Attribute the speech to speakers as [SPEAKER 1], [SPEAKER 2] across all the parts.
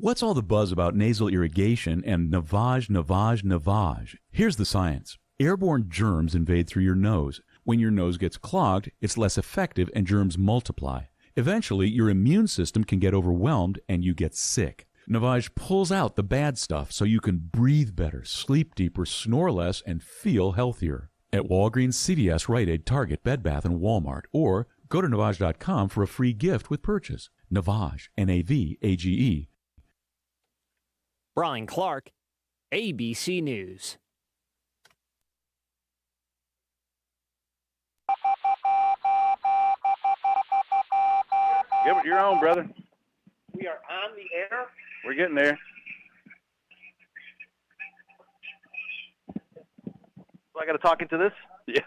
[SPEAKER 1] What's all the buzz about nasal irrigation and navage? Here's the science. Airborne germs invade through your nose. When your nose gets clogged, it's less effective and germs multiply. Eventually, your immune system can get overwhelmed and you get sick. Navage pulls out the bad stuff so you can breathe better, sleep deeper, snore less, and feel healthier. At Walgreens, CVS, Rite Aid, Target, Bed Bath, and Walmart, or go to Navage.com for a free gift with purchase. Navage, Navage.
[SPEAKER 2] Brian Clark, ABC News.
[SPEAKER 3] Give it your own, brother.
[SPEAKER 4] We are on the air.
[SPEAKER 3] We're getting there.
[SPEAKER 4] So I got to talk into this?
[SPEAKER 3] Yeah.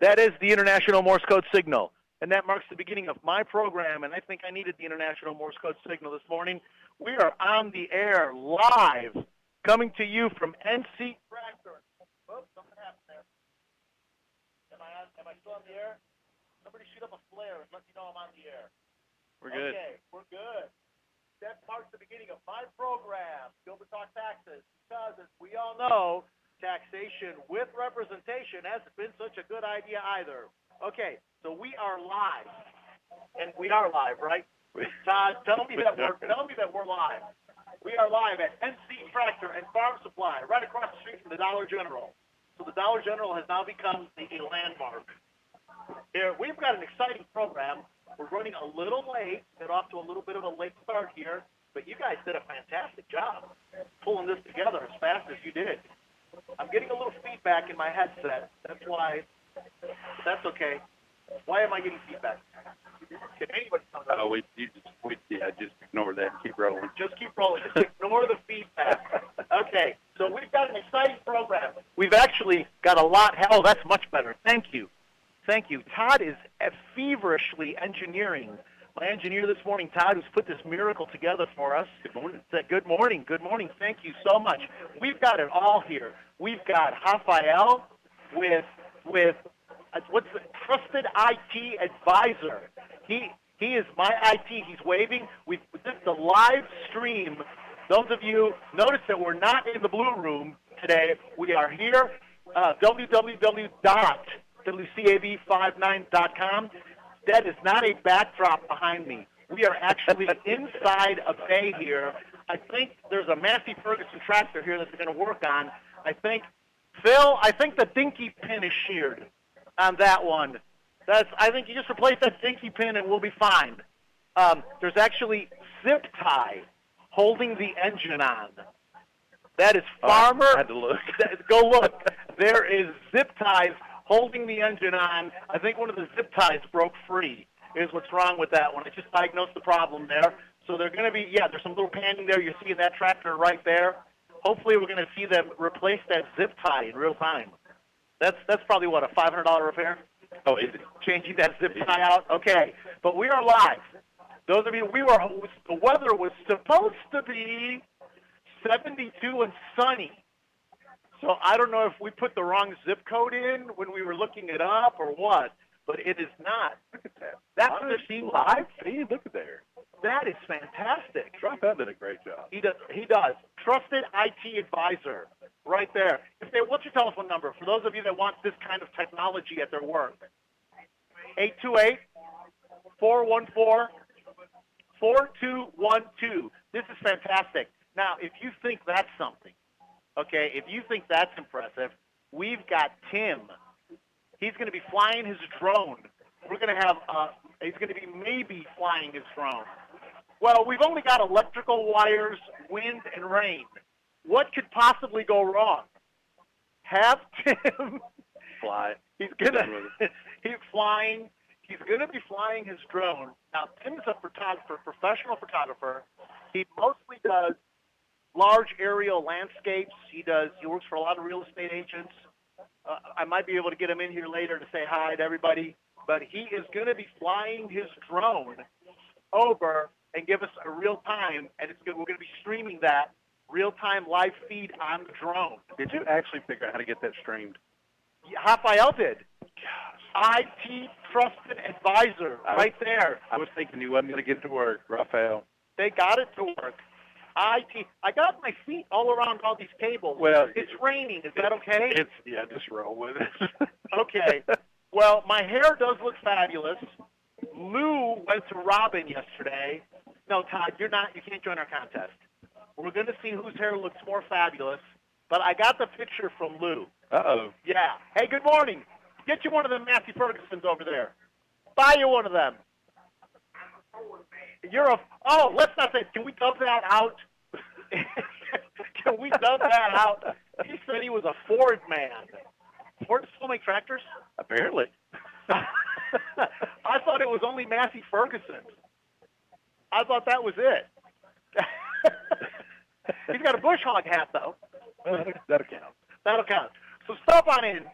[SPEAKER 4] That is the International Morse Code Signal. And that marks the beginning of my program, and I think I needed the International Morse Code Signal this morning. We are on the air, live, coming to you from NC Tractor. Oops, something happened there. Am I still on the air? Somebody shoot up a flare and let me know I'm on the air.
[SPEAKER 3] We're good.
[SPEAKER 4] Okay, we're good. That marks the beginning of my program, Gilbert Talk Taxes, because as we all know, taxation with representation hasn't been such a good idea either. Okay, so we are live, and we are live, right? Todd, tell me that we're live. We are live at NC Tractor and Farm Supply, right across the street from the Dollar General. So the Dollar General has now become a landmark. Here, we've got an exciting program. We're running a little late, got off to a little bit of a late start here, but you guys did a fantastic job pulling this together as fast as you did. I'm getting a little feedback in my headset. That's why. That's okay. Why am I getting feedback? Can anybody tell me?
[SPEAKER 3] Oh, just ignore that and keep rolling.
[SPEAKER 4] Just keep rolling. Just ignore the feedback. Okay, so we've got an exciting program. We've actually got a lot. Oh, that's much better. Thank you. Thank you. Todd is feverishly engineering. My engineer this morning, Todd, who's put this miracle together for us.
[SPEAKER 3] Good morning.
[SPEAKER 4] Said, good morning. Good morning. Thank you so much. We've got it all here. We've got Rafael with what's the trusted IT advisor. He is my IT. He's waving. This is the live stream. Those of you notice that we're not in the blue room today. We are here. www.WCAB59.com. That is not a backdrop behind me. We are actually inside a bay here. I think there's a Massey Ferguson tractor here that they're going to work on. Phil, I think the dinky pin is sheared on that one. I think you just replace that dinky pin and we'll be fine. There's actually zip tie holding the engine on. That is Farmer.
[SPEAKER 3] I had to look.
[SPEAKER 4] Go look. There is zip ties holding the engine on. I think one of the zip ties broke free is what's wrong with that one. I just diagnosed the problem there. So they're going to be, there's some little padding there. You're seeing that tractor right there. Hopefully we're going to see them replace that zip tie in real time. That's probably, what, a $500 repair?
[SPEAKER 3] Oh, is it?
[SPEAKER 4] Changing that zip tie out? Okay. But we are live. Those of you, the weather was supposed to be 72 and sunny. So I don't know if we put the wrong zip code in when we were looking it up or what, but it is not.
[SPEAKER 3] Look at that.
[SPEAKER 4] That's
[SPEAKER 3] Honesty live feed. Look at there.
[SPEAKER 4] That is fantastic.
[SPEAKER 3] Rafael did a great job.
[SPEAKER 4] He does. Trusted IT advisor right there. What's your telephone number for those of you that want this kind of technology at their work? 828-414-4212. This is fantastic. Now, if you think that's something, okay, if you think that's impressive, we've got Tim. He's going to be flying his drone. We're going to have, he's going to be maybe flying his drone. Well, we've only got electrical wires, wind, and rain. What could possibly go wrong? Have Tim
[SPEAKER 3] Fly.
[SPEAKER 4] He's flying. He's going to be flying his drone. Now, Tim's a photographer, professional photographer. He mostly does large aerial landscapes. He works for a lot of real estate agents. I might be able to get him in here later to say hi to everybody. But he is going to be flying his drone over and give us a real time, and we're going to be streaming that real-time live feed on the drone.
[SPEAKER 3] Did you actually figure out how to get that streamed?
[SPEAKER 4] Rafael did. IT trusted advisor right there.
[SPEAKER 3] I was thinking you wasn't going to get to work, Rafael.
[SPEAKER 4] They got it to work. I got my feet all around all these cables.
[SPEAKER 3] Well,
[SPEAKER 4] it's raining. Is that okay?
[SPEAKER 3] Just roll with it.
[SPEAKER 4] Okay. Well, my hair does look fabulous. Lou went to Robin yesterday. No, Todd, you can't join our contest. We're going to see whose hair looks more fabulous. But I got the picture from Lou.
[SPEAKER 3] Uh-oh.
[SPEAKER 4] Yeah. Hey, good morning. Get you one of them Matthew Fergusons over there. Buy you one of them. Let's not say, can we dub that out? Can we dub that out? He said he was a Ford man. Ford still make tractors?
[SPEAKER 3] Apparently.
[SPEAKER 4] I thought it was only Massey Ferguson. I thought that was it. He's got a bush hog hat, though.
[SPEAKER 3] That'll count.
[SPEAKER 4] That'll count. So stop on in.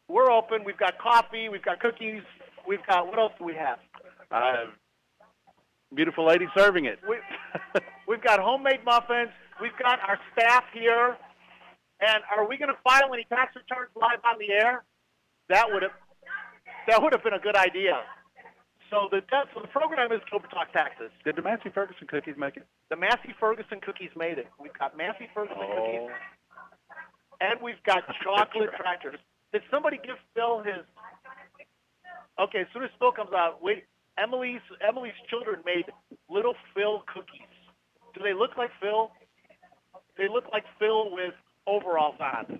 [SPEAKER 4] We're open. We've got coffee. We've got cookies. We've got, what else do we have?
[SPEAKER 3] Beautiful lady serving it.
[SPEAKER 4] We've got homemade muffins. We've got our staff here. And are we going to file any tax returns live on the air? That would have been a good idea. So the program is Cobra Talk Taxes.
[SPEAKER 3] Did the Massey Ferguson cookies make it?
[SPEAKER 4] The Massey Ferguson cookies made it. We've got Massey Ferguson cookies. And we've got chocolate tractors. Did somebody give Phil his... Okay, as soon as Phil comes out, wait. Emily's children made little Phil cookies. Do they look like Phil? They look like Phil with overalls on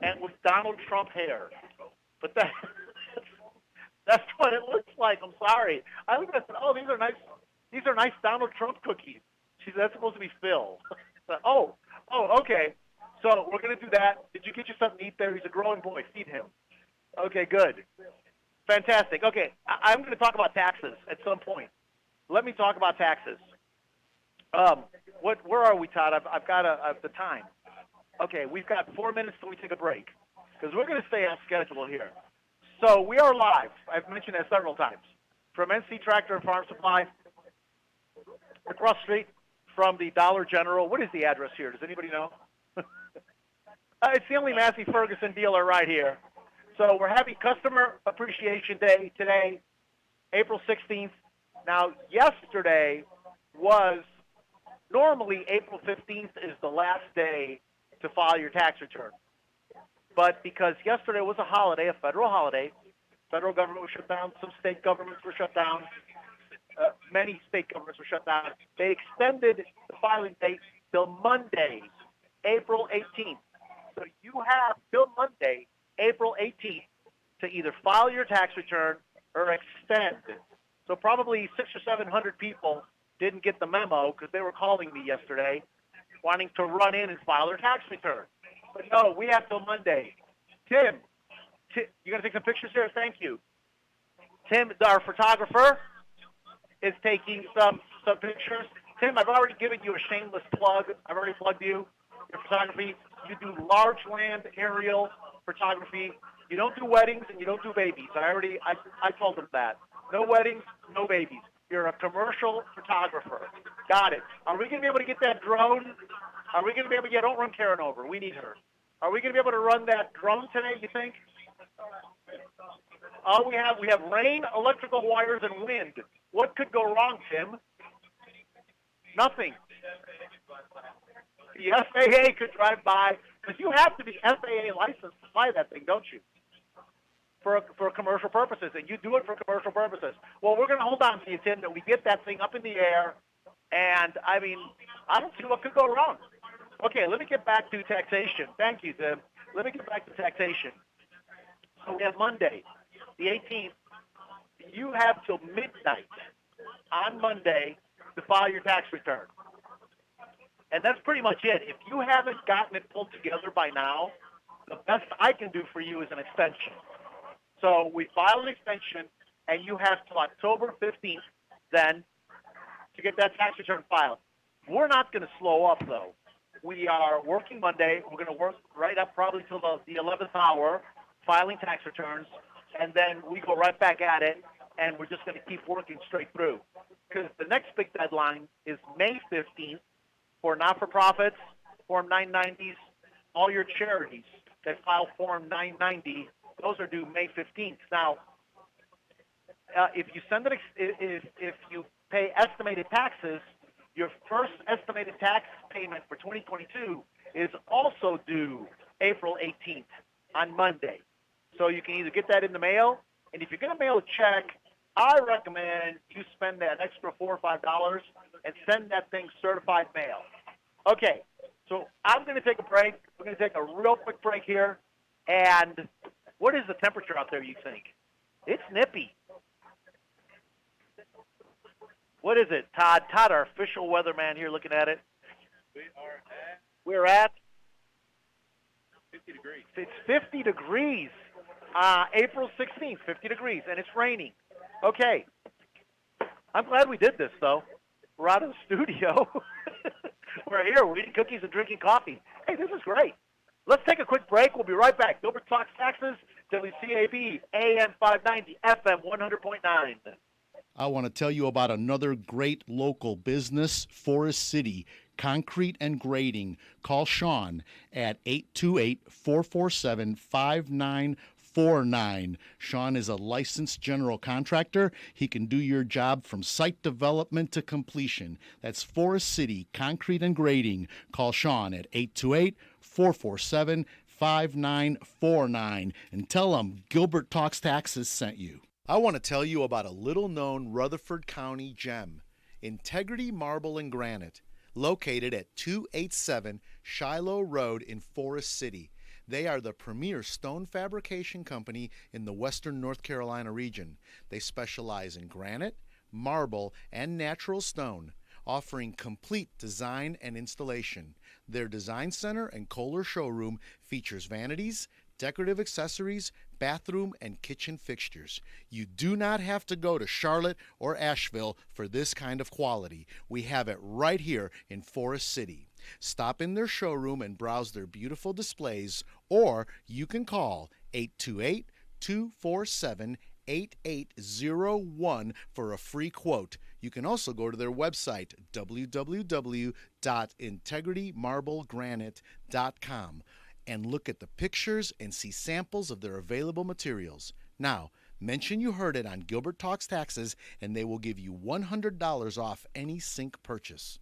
[SPEAKER 4] and with Donald Trump hair. But that's what it looks like. I'm sorry. I looked at it and said, these are nice. These are nice Donald Trump cookies. She said, that's supposed to be Phil. So, okay. So we're going to do that. Did you get you something to eat there? He's a growing boy. Feed him. Okay, good. Fantastic. Okay, I'm going to talk about taxes at some point. Let me talk about taxes. Where are we, Todd? I've got the time. Okay, we've got 4 minutes till we take a break because we're going to stay on schedule here. So we are live. I've mentioned that several times. From NC Tractor and Farm Supply, across the street from the Dollar General. What is the address here? Does anybody know? It's the only Massey Ferguson dealer right here. So we're having Customer Appreciation Day today, April 16th. Now, yesterday was, normally April 15th is the last day to file your tax return. But because yesterday was a holiday, a federal holiday, federal government was shut down, some state governments were shut down, many state governments were shut down. They extended the filing date till Monday, April 18th. So you have till Monday, April 18th, to either file your tax return or extend. So probably 600 or 700 people didn't get the memo because they were calling me yesterday wanting to run in and file their tax return. But no, we have till Monday. Tim, you going to take some pictures here? Thank you. Tim, our photographer, is taking some pictures. Tim, I've already given you a shameless plug. I've already plugged you. Your photography. You do large land aerial photography. You don't do weddings and you don't do babies. I told them that. No weddings, no babies. You're a commercial photographer. Got it. Are we going to be able to get that drone? Are we going to be able to get, don't run Karen over. We need her. Are we going to be able to run that drone today, you think? All we have rain, electrical wires, and wind. What could go wrong, Tim? Nothing. The FAA could drive by, because you have to be FAA licensed to fly that thing, don't you? For commercial purposes, and you do it for commercial purposes. Well, we're going to hold on to you, Tim, that we get that thing up in the air, and, I mean, I don't see what could go wrong. Okay, let me get back to taxation. Thank you, Tim. Let me get back to taxation. So we have Monday, the 18th. You have till midnight on Monday to file your tax return. And that's pretty much it. If you haven't gotten it pulled together by now, the best I can do for you is an extension. So we file an extension, and you have till October 15th then to get that tax return filed. We're not going to slow up, though. We are working Monday. We're going to work right up probably till the 11th hour, filing tax returns, and then we go right back at it, and we're just going to keep working straight through. Because the next big deadline is May 15th for not-for-profits, Form 990s, all your charities that file Form 990. Those are due May 15th. Now, if you send it, if you pay estimated taxes, Your first estimated tax payment for 2022 is also due April 18th on Monday. So you can either get that in the mail, and if you're going to mail a check, I recommend you spend that extra $4 or $5 and send that thing certified mail. Okay, so I'm going to take a break. We're going to take a real quick break here. And what is the temperature out there, you think? It's nippy. What is it, Todd? Todd, our official weatherman here looking at it. We're at
[SPEAKER 3] 50 degrees.
[SPEAKER 4] It's 50 degrees. April 16th, 50 degrees, and it's raining. Okay. I'm glad we did this, though. We're out of the studio. We're here. We're eating cookies and drinking coffee. Hey, this is great. Let's take a quick break. We'll be right back. Gilbert Talks Taxes, WCAB, AM 590, FM 100.9.
[SPEAKER 5] I want to tell you about another great local business, Forest City Concrete and Grading. Call Sean at 828-447-5949. Sean is a licensed general contractor. He can do your job from site development to completion. That's Forest City Concrete and Grading. Call Sean at 828-447-5949 and tell him Gilbert Talks Taxes sent you. I want to tell you about a little-known Rutherford County gem, Integrity Marble and Granite, located at 287 Shiloh Road in Forest City. They are the premier stone fabrication company in the western North Carolina region. They specialize in granite, marble, and natural stone, offering complete design and installation. Their design center and Kohler showroom features vanities, decorative accessories, bathroom, and kitchen fixtures. You do not have to go to Charlotte or Asheville for this kind of quality. We have it right here in Forest City. Stop in their showroom and browse their beautiful displays, or you can call 828-247-8801 for a free quote. You can also go to their website, www.integritymarblegranite.com. and look at the pictures and see samples of their available materials. Now, mention you heard it on Gilbert Talks Taxes, and they will give you $100 off any sink purchase.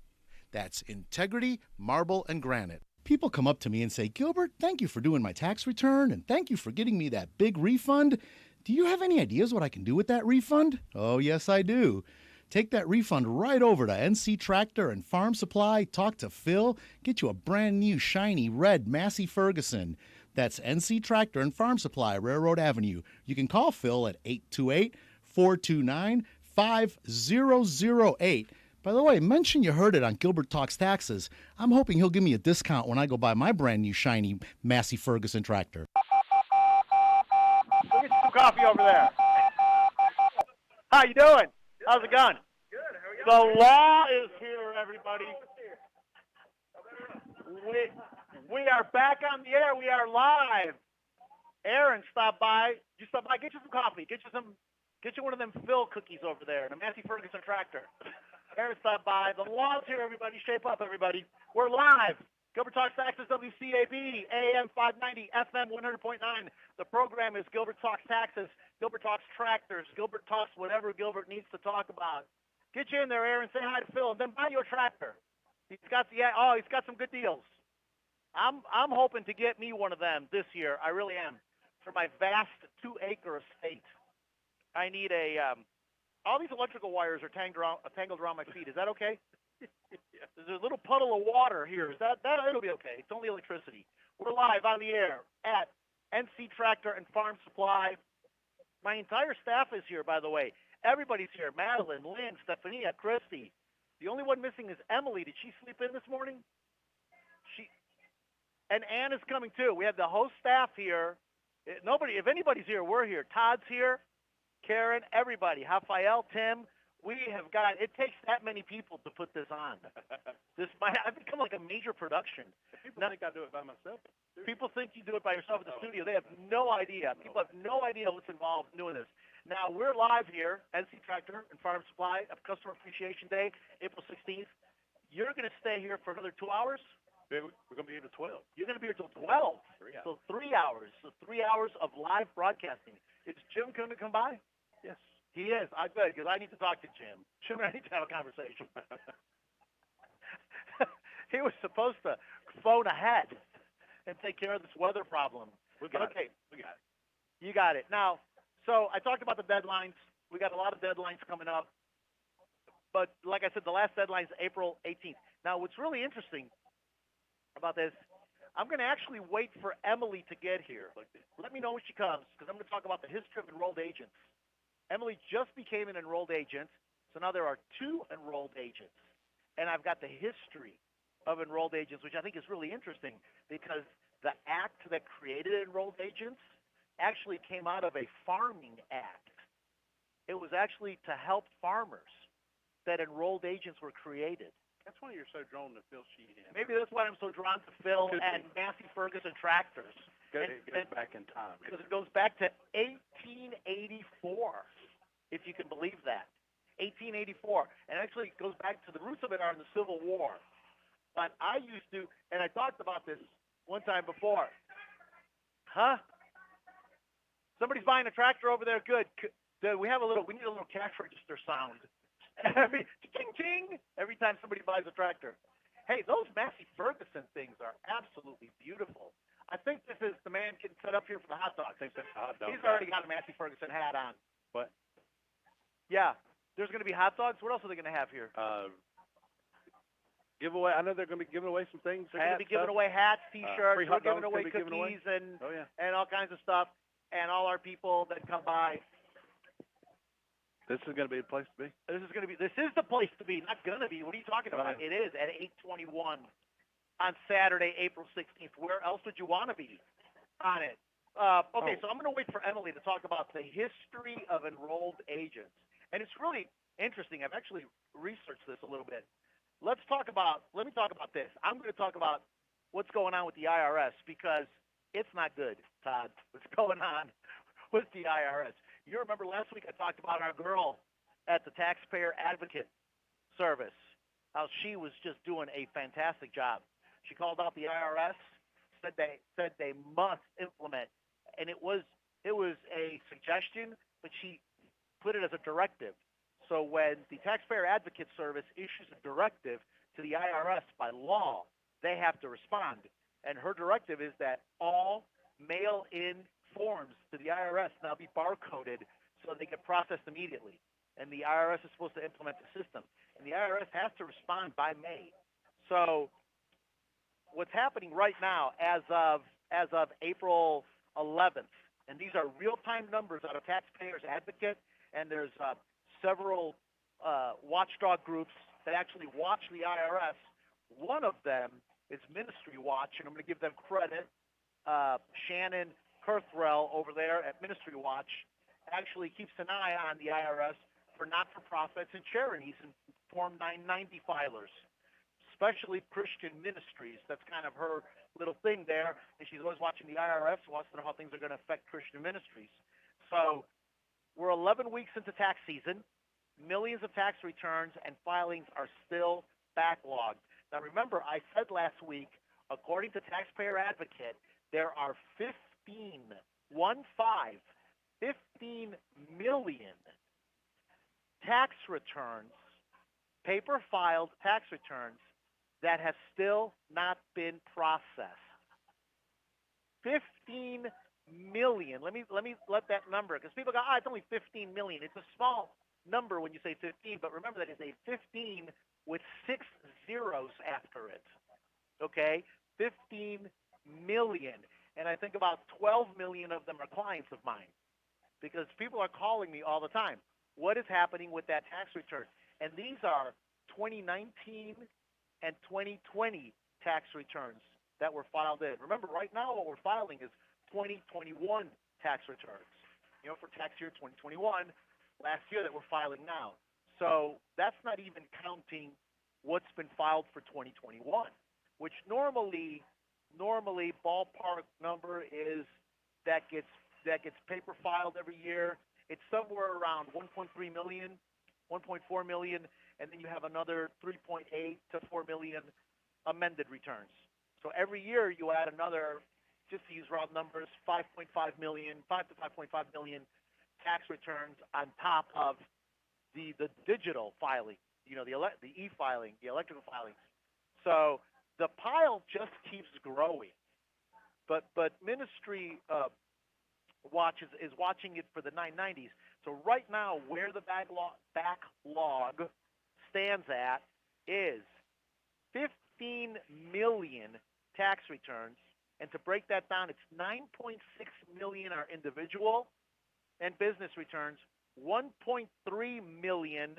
[SPEAKER 5] That's Integrity Marble and Granite. People come up to me and say, Gilbert, thank you for doing my tax return, and thank you for getting me that big refund. Do you have any ideas what I can do with that refund? Oh, yes, I do. Take that refund right over to NC Tractor and Farm Supply, talk to Phil, get you a brand new shiny red Massey Ferguson. That's NC Tractor and Farm Supply, Railroad Avenue. You can call Phil at 828-429-5008. By the way, mention you heard it on Gilbert Talks Taxes. I'm hoping he'll give me a discount when I go buy my brand new shiny Massey Ferguson tractor.
[SPEAKER 4] Go get some coffee over there. How you doing? How's it going?
[SPEAKER 3] Good. How are you?
[SPEAKER 4] The law is here, everybody. We are back on the air. We are live. Aaron stopped by. You stopped by. Get you some coffee. Get you one of them Phil cookies over there. And a Massey Ferguson tractor. Aaron stopped by. The law is here, everybody. Shape up, everybody. We're live. Gilbert Talks Taxes, WCAB, AM 590, FM 100.9. The program is Gilbert Talks Taxes, Gilbert Talks Tractors, Gilbert Talks whatever Gilbert needs to talk about. Get you in there, Aaron. Say hi to Phil, and then buy you a tractor. He's got some good deals. I'm hoping to get me one of them this year. I really am. For my vast 2-acre estate, I need all these electrical wires are tangled around my feet. Is that okay? There's a little puddle of water here. It'll be okay. It's only electricity. We're live on the air at NC Tractor and Farm Supply. My entire staff is here, by the way. Everybody's here. Madeline, Lynn, Stephania, Christy. The only one missing is Emily. Did she sleep in this morning? And Ann is coming too. We have the host staff here. If anybody's here, we're here. Todd's here. Karen, everybody. Rafael, Tim. It takes that many people to put this on. I've become like a major production.
[SPEAKER 3] People think I do it by myself.
[SPEAKER 4] People think you do it by yourself at the studio. They have no idea. People have no idea what's involved in doing this. Now, we're live here, NC Tractor and Farm Supply, of Customer Appreciation Day, April 16th. You're going to stay here for another 2 hours?
[SPEAKER 3] We're going to be here till 12.
[SPEAKER 4] You're going to be here till 12.
[SPEAKER 3] 3 hours.
[SPEAKER 4] So 3 hours. So 3 hours of live broadcasting. Is Jim going to come by?
[SPEAKER 3] Yes.
[SPEAKER 4] He is. I bet, because I need to talk to Jim. Jim and I need to have a conversation. he was supposed to phone ahead and take care of this weather problem.
[SPEAKER 3] We got
[SPEAKER 4] Okay,
[SPEAKER 3] it. We got it.
[SPEAKER 4] you got it. Now, so I talked about the deadlines. We got a lot of deadlines coming up. But like I said, the last deadline is April 18th. Now, what's really interesting about this, I'm going to actually wait for Emily to get here. Let me know when she comes, because I'm going to talk about the history of enrolled agents. Emily just became an enrolled agent, so now there are 2 enrolled agents. And I've got the history of enrolled agents, which I think is really interesting, because the act that created enrolled agents actually came out of a farming act. It was actually to help farmers that enrolled agents were created.
[SPEAKER 3] That's why you're so drawn to Phil Sheehan.
[SPEAKER 4] Maybe that's why I'm so drawn to Phil
[SPEAKER 3] Could
[SPEAKER 4] and
[SPEAKER 3] be.
[SPEAKER 4] Massey Ferguson tractors.
[SPEAKER 3] It goes back in time.
[SPEAKER 4] Because it goes back to 1884, if you can believe that. 1884. And actually it goes back to the roots of it are in the Civil War. But I used to, and I talked about this one time before. Huh? Somebody's buying a tractor over there. Good. We need a little cash register sound. Every ting ting every time somebody buys a tractor. Hey, those Massey Ferguson things are absolutely beautiful. I think this is the man getting set up here for the hot dog.
[SPEAKER 3] I think that's a hot dog.
[SPEAKER 4] He's already got a Massey Ferguson hat on.
[SPEAKER 3] What?
[SPEAKER 4] Yeah. There's going to be hot dogs. What else are they going to have here?
[SPEAKER 3] Giveaway. I know they're going to be giving away some things.
[SPEAKER 4] They're going to be giving away hats, T-shirts.
[SPEAKER 3] Free
[SPEAKER 4] We're
[SPEAKER 3] hot dogs
[SPEAKER 4] giving away
[SPEAKER 3] gonna be given away.
[SPEAKER 4] cookies and
[SPEAKER 3] Oh yeah.
[SPEAKER 4] all kinds of stuff. And all our people that come by.
[SPEAKER 3] This is going to be the place to be.
[SPEAKER 4] This is the place to be. Not going to be. What are you talking about?
[SPEAKER 3] Right.
[SPEAKER 4] It is at 8:21 on Saturday, April 16th. Where else would you want to be on it? Okay, so I'm going to wait for Emily to talk about the history of enrolled agents. And it's really interesting. I've actually researched this a little bit. Let me talk about this. I'm going to talk about what's going on with the IRS, because it's not good, Todd, what's going on with the IRS. You remember last week I talked about our girl at the Taxpayer Advocate Service, how she was just doing a fantastic job. She called out the IRS, said they must implement, and it was a suggestion, but she put it as a directive. So when the Taxpayer Advocate Service issues a directive to the IRS by law, they have to respond. And her directive is that all mail-in forms to the IRS now be barcoded so they get processed immediately. And the IRS is supposed to implement the system. And the IRS has to respond by May. So what's happening right now as of April 11th, and these are real-time numbers out of Taxpayers Advocate, and there's several watchdog groups that actually watch the IRS. One of them is Ministry Watch, and I'm going to give them credit. Shannon Kurthrell over there at Ministry Watch actually keeps an eye on the IRS for not-for-profits and charities and Form 990 filers, especially Christian ministries. That's kind of her little thing there, and she's always watching the IRS, wants to know how things are going to affect Christian ministries. So we're 11 weeks into tax season. Millions of tax returns and filings are still backlogged. Now remember, I said last week, according to Taxpayer Advocate, there are 15 million tax returns, paper-filed tax returns that have still not been processed. 15 million. Let that number, because people go, it's only 15 million. It's a small number when you say 15, but remember that is a 15 with 6 zeros after it. Okay? 15 million. And I think about 12 million of them are clients of mine, because people are calling me all the time. What is happening with that tax return? And these are 2019 and 2020 tax returns that were filed in. Remember, right now what we're filing is 2021 tax returns, for tax year 2021, last year that we're filing now. So that's not even counting what's been filed for 2021, which normally ballpark number is that gets paper filed every year. It's somewhere around 1.3 million, 1.4 million, and then you have another 3.8 to 4 million amended returns. So every year you add another, just to use round numbers, 5.5 million, 5 to 5.5 million tax returns on top of the digital filing, the e-filing, the electrical filings. So the pile just keeps growing. But Ministry is watching it for the 990s. So right now, where the backlog stands at is 15 million tax returns. And to break that down, it's 9.6 million are individual and business returns. 1.3 million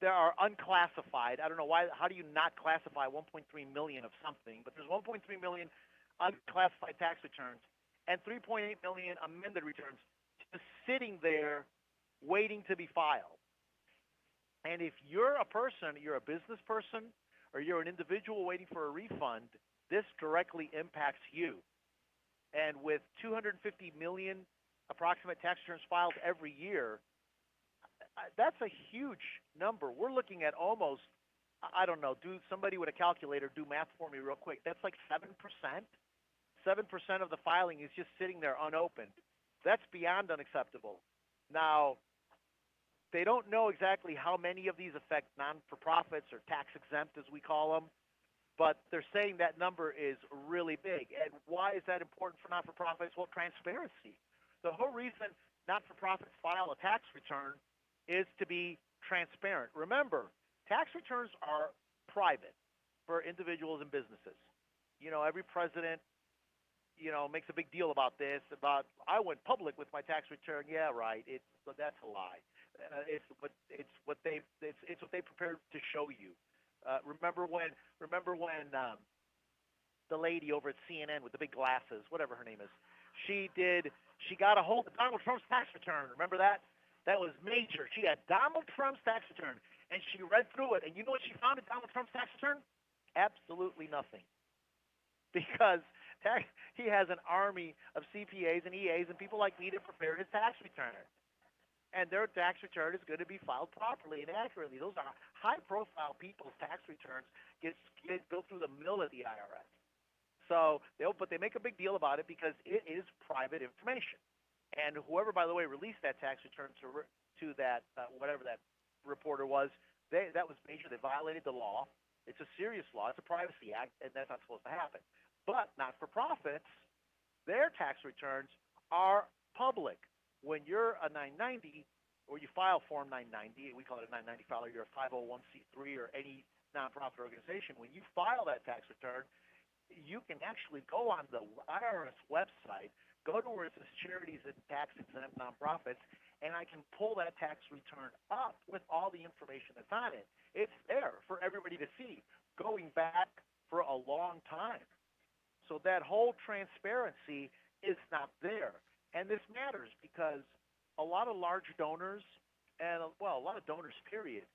[SPEAKER 4] there are unclassified. I don't know why. How do you not classify 1.3 million of something? But there's 1.3 million unclassified tax returns and 3.8 million amended returns just sitting there waiting to be filed. And if you're a person, you're a business person, or you're an individual waiting for a refund, this directly impacts you. And with 250 million approximate tax returns filed every year, that's a huge number. We're looking at almost, I don't know, somebody with a calculator do math for me real quick. That's like 7%. 7% of the filing is just sitting there unopened. That's beyond unacceptable. Now, they don't know exactly how many of these affect non-for-profits or tax-exempt, as we call them, but they're saying that number is really big. And why is that important for not-for-profits? Well, transparency. The whole reason not-for-profits file a tax return is to be transparent. Remember, tax returns are private for individuals and businesses. You know, every president, makes a big deal about this, about I went public with my tax return. Yeah, right. That's a lie. It's what they prepared to show you. Remember when the lady over at CNN with the big glasses, whatever her name is, she got a hold of Donald Trump's tax return. Remember that? That was major. She had Donald Trump's tax return, and she read through it. And you know what she found in Donald Trump's tax return? Absolutely nothing. Because he has an army of CPAs and EAs and people like me to prepare his tax return. And their tax return is going to be filed properly and accurately. Those are high-profile people's tax returns go through the mill at the IRS. So, but they make a big deal about it because it is private information. And whoever, by the way, released that tax return to that whatever that reporter was, that was major. They violated the law. It's a serious law. It's a privacy act, and that's not supposed to happen. But not-for-profits, their tax returns are public. When you're a 990 or you file Form 990, we call it a 990 filer, you're a 501c3 or any nonprofit organization, when you file that tax return, you can actually go on the IRS website, go to where it says charities and tax-exempt nonprofits, and I can pull that tax return up with all the information that's on it. It's there for everybody to see, going back for a long time. So that whole transparency is not there. And this matters because a lot of large donors and, a lot of donors, period,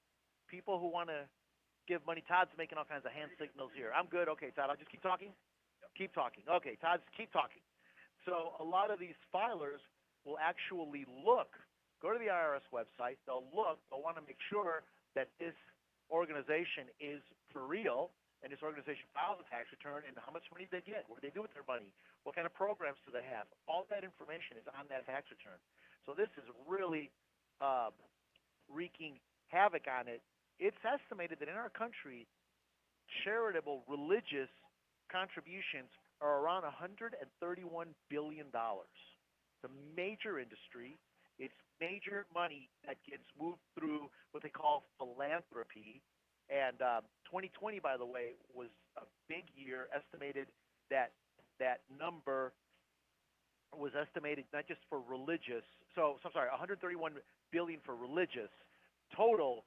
[SPEAKER 4] people who want to give money. Todd's making all kinds of hand signals here. I'm good. Okay, Todd, I'll just keep talking? Keep talking. Okay, Todd, keep talking. So a lot of these filers will actually go to the IRS website, they'll want to make sure that this organization is for real, and this organization files a tax return, and how much money they get, what do they do with their money, what kind of programs do they have. All that information is on that tax return. So this is really wreaking havoc on it. It's estimated that in our country, charitable religious contributions are around $131 billion. It's a major industry. It's major money that gets moved through what they call philanthropy. And 2020, by the way, was a big year. Estimated that number was estimated not just for religious. So I'm sorry, 131 billion for religious. Total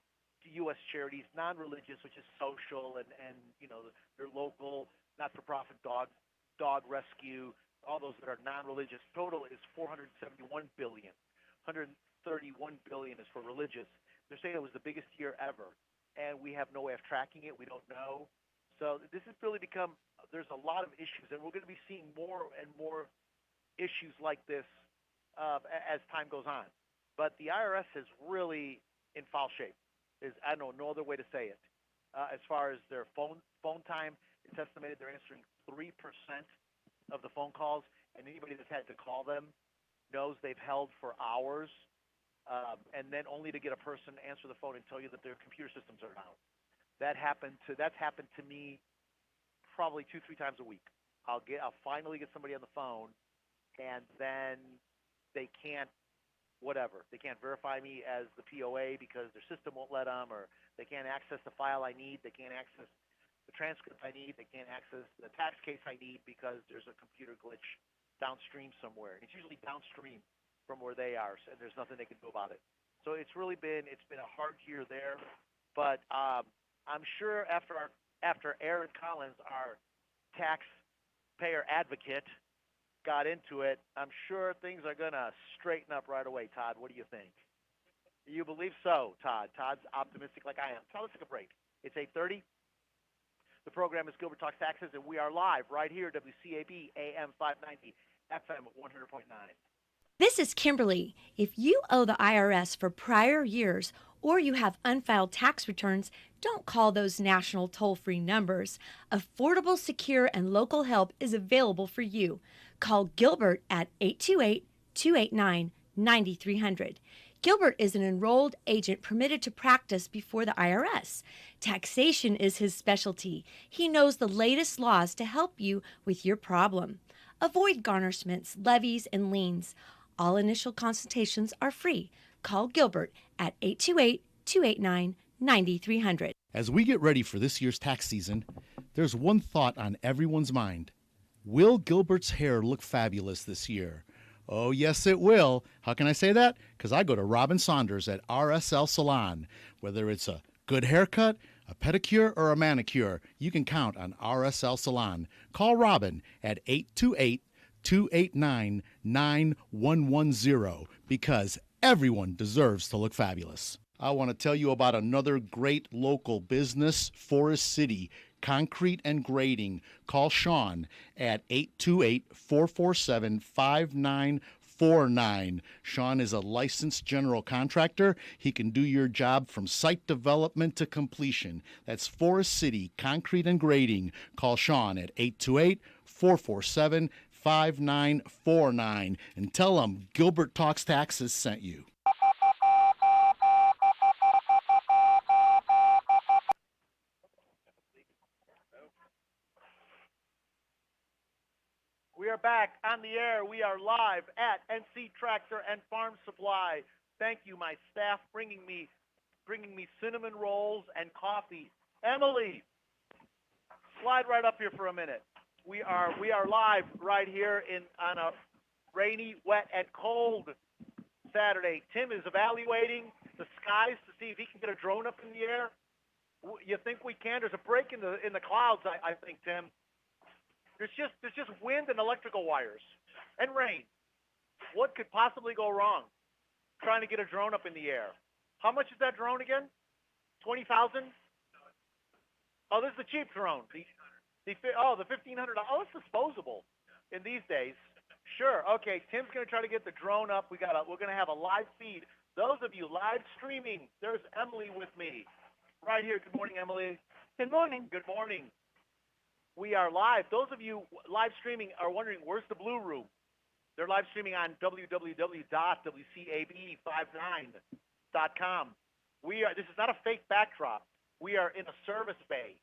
[SPEAKER 4] U.S. charities, non-religious, which is social and their local not-for-profit dog rescue, all those that are non-religious. Total is 471 billion. 131 billion is for religious. They're saying it was the biggest year ever. And we have no way of tracking it. We don't know. So this has really become, there's a lot of issues, and we're going to be seeing more and more issues like this as time goes on. But the IRS is really in foul shape. I don't know, no other way to say it. As far as their phone time, it's estimated they're answering 3% of the phone calls, and anybody that's had to call them knows they've held for hours. And then only to get a person to answer the phone and tell you that their computer systems are down. That's happened to me probably 2-3 times a week. I'll finally get somebody on the phone, and then they can't they can't verify me as the POA because their system won't let them, or they can't access the file I need, they can't access the transcript I need, they can't access the tax case I need because there's a computer glitch downstream somewhere. And it's usually downstream from where they are, and there's nothing they can do about it. So it's been a hard year there, but I'm sure after Aaron Collins, our taxpayer advocate, got into it, I'm sure things are going to straighten up right away. Todd, what do you think? You believe so, Todd? Todd's optimistic like I am. Todd, let's take a break. It's 8:30. The program is Gilbert Talks Taxes, and we are live right here, WCAB AM 590, FM 100.9.
[SPEAKER 6] This is Kimberly. If you owe the IRS for prior years or you have unfiled tax returns, don't call those national toll-free numbers. Affordable, secure, and local help is available for you. Call Gilbert at 828-289-9300. Gilbert is an enrolled agent permitted to practice before the IRS. Taxation is his specialty. He knows the latest laws to help you with your problem. Avoid garnishments, levies, and liens. All initial consultations are free. Call Gilbert at 828-289-9300.
[SPEAKER 5] As we get ready for this year's tax season, there's one thought on everyone's mind. Will Gilbert's hair look fabulous this year? Oh, yes, it will. How can I say that? Because I go to Robin Saunders at RSL Salon. Whether it's a good haircut, a pedicure, or a manicure, you can count on RSL Salon. Call Robin at 828-289-9110 because everyone deserves to look fabulous. I want to tell you about another great local business, Forest City Concrete and Grading. Call Sean at 828-447-5949. Sean is a licensed general contractor. He can do your job from site development to completion. That's Forest City Concrete and Grading. Call Sean at 828-447-5949 and tell him Gilbert Talks Taxes sent you.
[SPEAKER 4] We are back on the air. We are live at NC Tractor and Farm Supply. Thank you, my staff, bringing me cinnamon rolls and coffee. Emily, slide right up here for a minute. We are live right here on a rainy, wet, and cold Saturday. Tim is evaluating the skies to see if he can get a drone up in the air. You think we can? There's a break in the clouds, I think, Tim. There's just wind and electrical wires and rain. What could possibly go wrong trying to get a drone up in the air? How much is that drone again? 20,000? Oh, this is the cheap drone. The $1,500. Oh, it's disposable in these days. Sure. Okay, Tim's going to try to get the drone up. We're going to have a live feed. Those of you live streaming, there's Emily with me right here. Good morning, Emily.
[SPEAKER 7] Good morning.
[SPEAKER 4] Good morning. We are live. Those of you live streaming are wondering, where's the Blue Room? They're live streaming on www.wcab59.com. This is not a fake backdrop. We are in a service bay,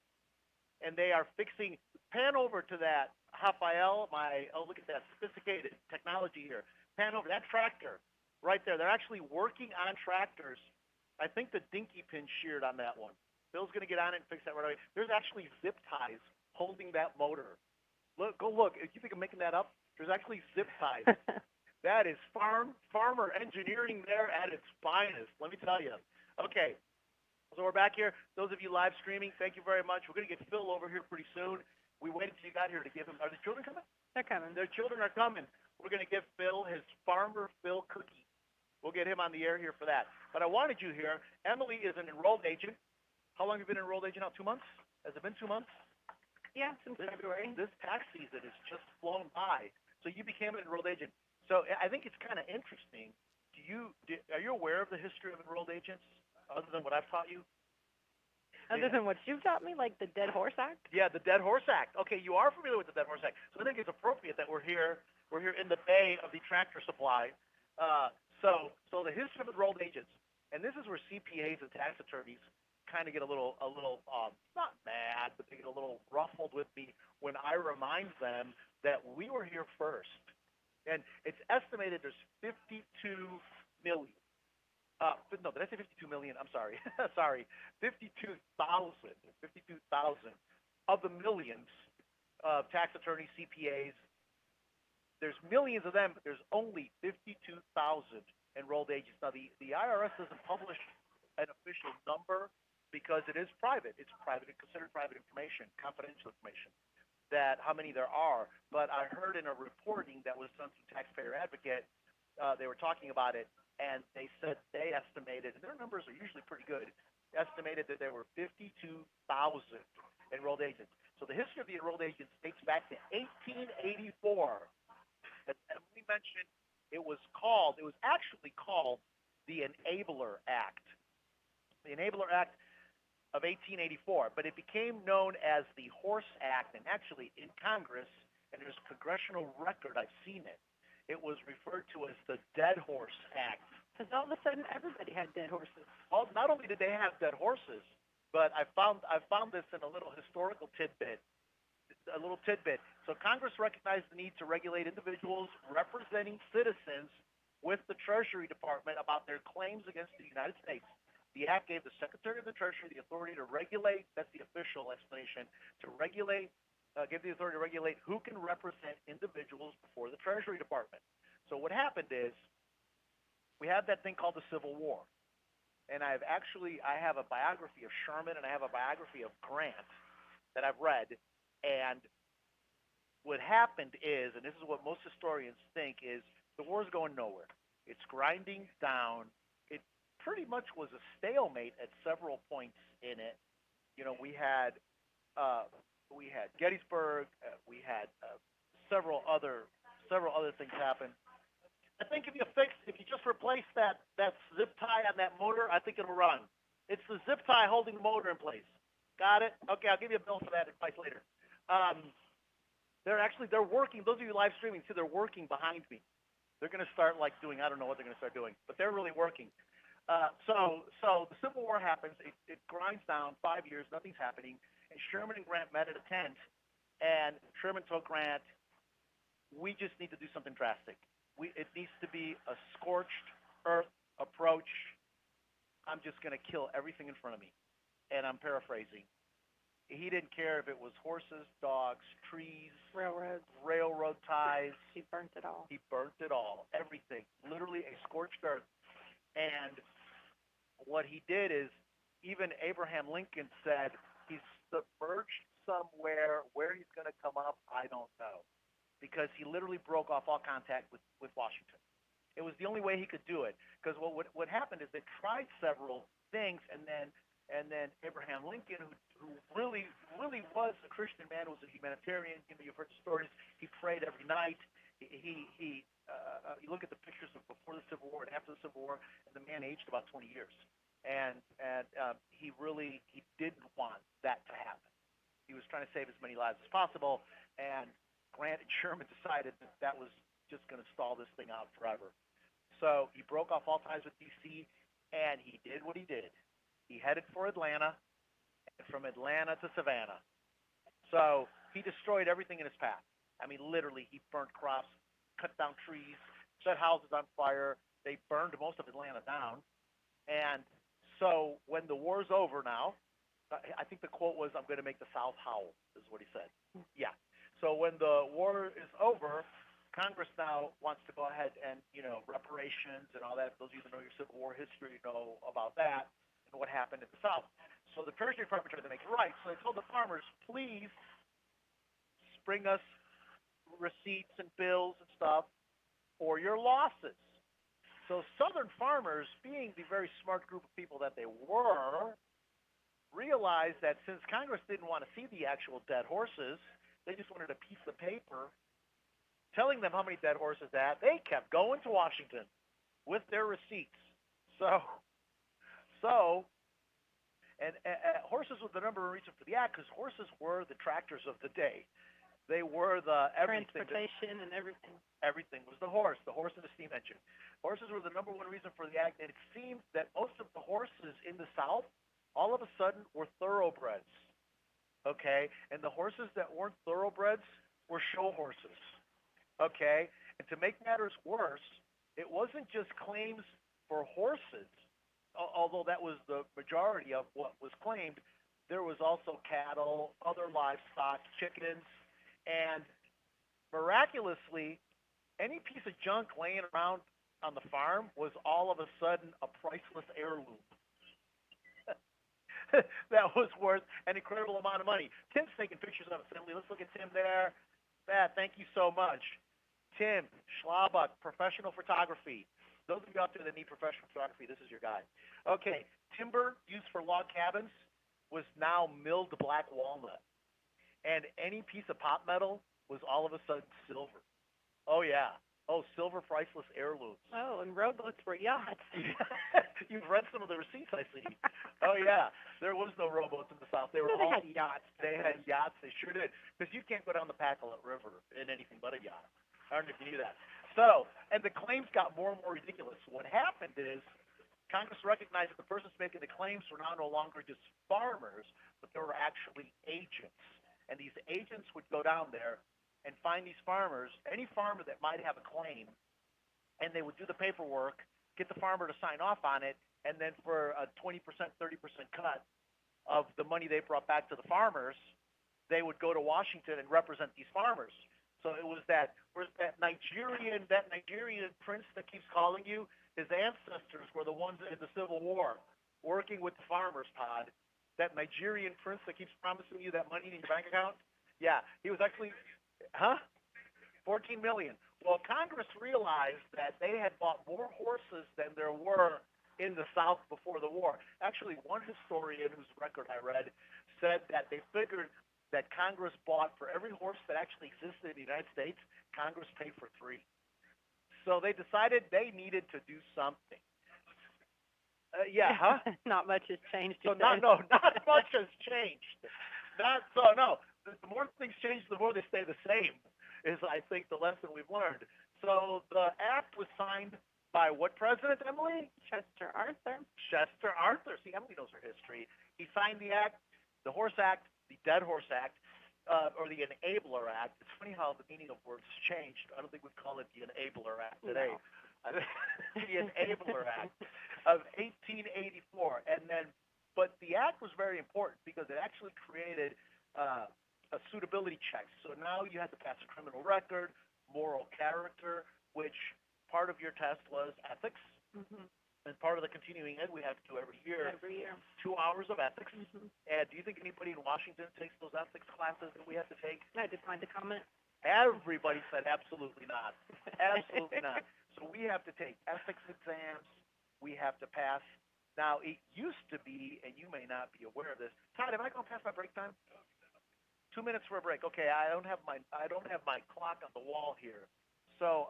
[SPEAKER 4] and they are fixing. Pan over to that, Rafael. Look at that sophisticated technology here. Pan over that tractor right there. They're actually working on tractors. I think the dinky pin's sheared on that one. Bill's going to get on it and fix that right away. There's actually zip ties holding that motor. Go look. If you think I'm making that up, there's actually zip ties. That is farmer engineering there at its finest, let me tell you. Okay, so we're back here. Those of you live streaming, thank you very much. We're going to get Phil over here pretty soon. We waited till you got here to give him. Are the children coming?
[SPEAKER 7] They're coming.
[SPEAKER 4] Their children are coming. We're going to give Phil his Farmer Phil cookie. We'll get him on the air here for that. But I wanted you here. Emily is an enrolled agent. How long have you been an enrolled agent now? 2 months? Has it been 2 months?
[SPEAKER 7] Yeah, since February.
[SPEAKER 4] This tax season has just flown by. So you became an enrolled agent. So I think it's kind of interesting. Are you aware of the history of enrolled agents, other than what I've taught you?
[SPEAKER 7] Other than what you've taught me, like the Dead Horse Act?
[SPEAKER 4] Yeah, the Dead Horse Act. Okay, you are familiar with the Dead Horse Act. So I think it's appropriate that we're here in the bay of the Tractor Supply. So the history of enrolled agents, and this is where CPAs and tax attorneys kind of get a little not mad, but they get a little ruffled with me when I remind them that we were here first. And it's estimated there's 52 million. No, did I say 52 million? I'm sorry. Sorry. 52,000 of the millions of tax attorneys, CPAs. There's millions of them, but there's only 52,000 enrolled agents. Now, the IRS doesn't publish an official number because it is private. It's private, considered private information, confidential information, that how many there are. But I heard in a reporting that was done through Taxpayer Advocate, they were talking about it, and they said they estimated, and their numbers are usually pretty good, estimated that there were 52,000 enrolled agents. So the history of the enrolled agents dates back to 1884. As Emily mentioned, it was actually called the Enabler Act. The Enabler Act of 1884, but it became known as the Horse Act, and actually in Congress, and there's congressional record, I've seen it, it was referred to as the Dead Horse Act.
[SPEAKER 7] Because all of a sudden, everybody had dead horses.
[SPEAKER 4] Well, not only did they have dead horses, but I found this in a little historical tidbit. So Congress recognized the need to regulate individuals representing citizens with the Treasury Department about their claims against the United States. The act gave the Secretary of the Treasury the authority to regulate, that's the official explanation, give the authority to regulate who can represent individuals before the Treasury Department. So what happened is we had that thing called the Civil War. And I have a biography of Sherman and I have a biography of Grant that I've read. And what happened is, and this is what most historians think, is the war's going nowhere. It's grinding down. It pretty much was a stalemate at several points in it. You know, we had Gettysburg. We had several other things happen. I think if you just replace that zip tie on that motor, I think it'll run. It's the zip tie holding the motor in place. Got it? Okay, I'll give you a bill for that advice later. They're working. Those of you live streaming, see, they're working behind me. They're going to start I don't know what they're going to start doing, but they're really working. So the Civil War happens. It grinds down 5 years. Nothing's happening. And Sherman and Grant met at a tent, and Sherman told Grant, we just need to do something drastic. It needs to be a scorched earth approach. I'm just going to kill everything in front of me. And I'm paraphrasing. He didn't care if it was horses, dogs, trees, railroad ties.
[SPEAKER 7] He burnt it all.
[SPEAKER 4] He burnt it all, everything, literally a scorched earth. And what he did is, even Abraham Lincoln said, he's submerged somewhere. Where he's going to come up, I don't know, because he literally broke off all contact with Washington. It was the only way he could do it, because what happened is they tried several things, and then Abraham Lincoln, who really was a Christian man, was a humanitarian. You know, you've heard the stories. He prayed every night. You look at the pictures of before the Civil War and after the Civil War, and the man aged about 20 years. And he didn't want that to happen. He was trying to save as many lives as possible, and Grant and Sherman decided that was just going to stall this thing out forever. So he broke off all ties with D.C., and he did what he did. He headed for Atlanta, and from Atlanta to Savannah. So he destroyed everything in his path. I mean, literally, he burnt crops, cut down trees, set houses on fire. They burned most of Atlanta down. And so when the war's over now, I think the quote was, I'm going to make the South howl, is what he said. Yeah. So when the war is over, Congress now wants to go ahead and, reparations and all that. Those of you that know your Civil War history know about that and what happened in the South. So the Treasury Department tried to make it right. So they told the farmers, please bring us receipts and bills and stuff for your losses. So Southern farmers, being the very smart group of people that they were, realized that since Congress didn't want to see the actual dead horses, they just wanted a piece of paper telling them how many dead horses they had. They kept going to Washington with their receipts. So horses was the number one reason for the act, because horses were the tractors of the day. They were the everything.
[SPEAKER 7] Transportation and everything.
[SPEAKER 4] Everything was the horse and the steam engine. Horses were the number one reason for the act, and it seemed that most of the horses in the South all of a sudden were thoroughbreds. Okay, and the horses that weren't thoroughbreds were show horses. Okay, and to make matters worse, it wasn't just claims for horses, although that was the majority of what was claimed. There was also cattle, other livestock, chickens, and miraculously, any piece of junk laying around on the farm was all of a sudden a priceless heirloom. That was worth an incredible amount of money. Tim's taking pictures of assembly. Let's look at Tim there. Thank you so much. Tim Schlabach, professional photography. Those of you out there that need professional photography, this is your guy. Okay, timber used for log cabins was now milled black walnut. And any piece of pot metal was all of a sudden silver. Oh, yeah. Oh, silver priceless heirlooms.
[SPEAKER 7] Oh, and rowboats were yachts.
[SPEAKER 4] You've read some of the receipts, I see. Oh, yeah. There was no rowboats in the South. They were
[SPEAKER 7] they had yachts.
[SPEAKER 4] They had yachts. They sure did. Because you can't go down the Pacolet River in anything but a yacht. I don't know if you knew that. So, and the claims got more and more ridiculous. What happened is Congress recognized that the persons making the claims were now no longer just farmers, but they were actually agents. And these agents would go down there and find these farmers, any farmer that might have a claim, and they would do the paperwork, get the farmer to sign off on it, and then for a 20%, 30% cut of the money they brought back to the farmers, they would go to Washington and represent these farmers. So it was that Nigerian prince that keeps calling you, his ancestors were the ones in the Civil War working with the farmers, Todd. That Nigerian prince that keeps promising you that money in your bank account? Yeah, he was actually... Huh? 14 million. Well, Congress realized that they had bought more horses than there were in the South before the war. Actually, one historian whose record I read said that they figured that Congress bought for every horse that actually existed in the United States, Congress paid for 3. So they decided they needed to do something. Yeah, huh?
[SPEAKER 7] Not much has changed.
[SPEAKER 4] So not much has changed. The more things change, the more they stay the same, is, I think, the lesson we've learned. So the act was signed by what president, Emily?
[SPEAKER 7] Chester Arthur.
[SPEAKER 4] Chester Arthur. See, Emily knows her history. He signed the act, the Horse Act, the Dead Horse Act, or the Enabler Act. It's funny how the meaning of words changed. I don't think we'd call it the Enabler Act today. No. The Enabler Act of 1884. But the act was very important because it actually created a suitability check. So now you had to pass a criminal record, moral character, which part of your test was ethics. Mm-hmm. And part of the continuing ed we have to do every year. 2 hours of ethics. Mm-hmm. And do you think anybody in Washington takes those ethics classes that we have to take?
[SPEAKER 7] I declined to comment.
[SPEAKER 4] Everybody said absolutely not. Absolutely not. So we have to take ethics exams. We have to pass. Now, it used to be, and you may not be aware of this. Todd, am I going to pass my break time? 2 minutes for a break. Okay, I don't have my clock on the wall here. So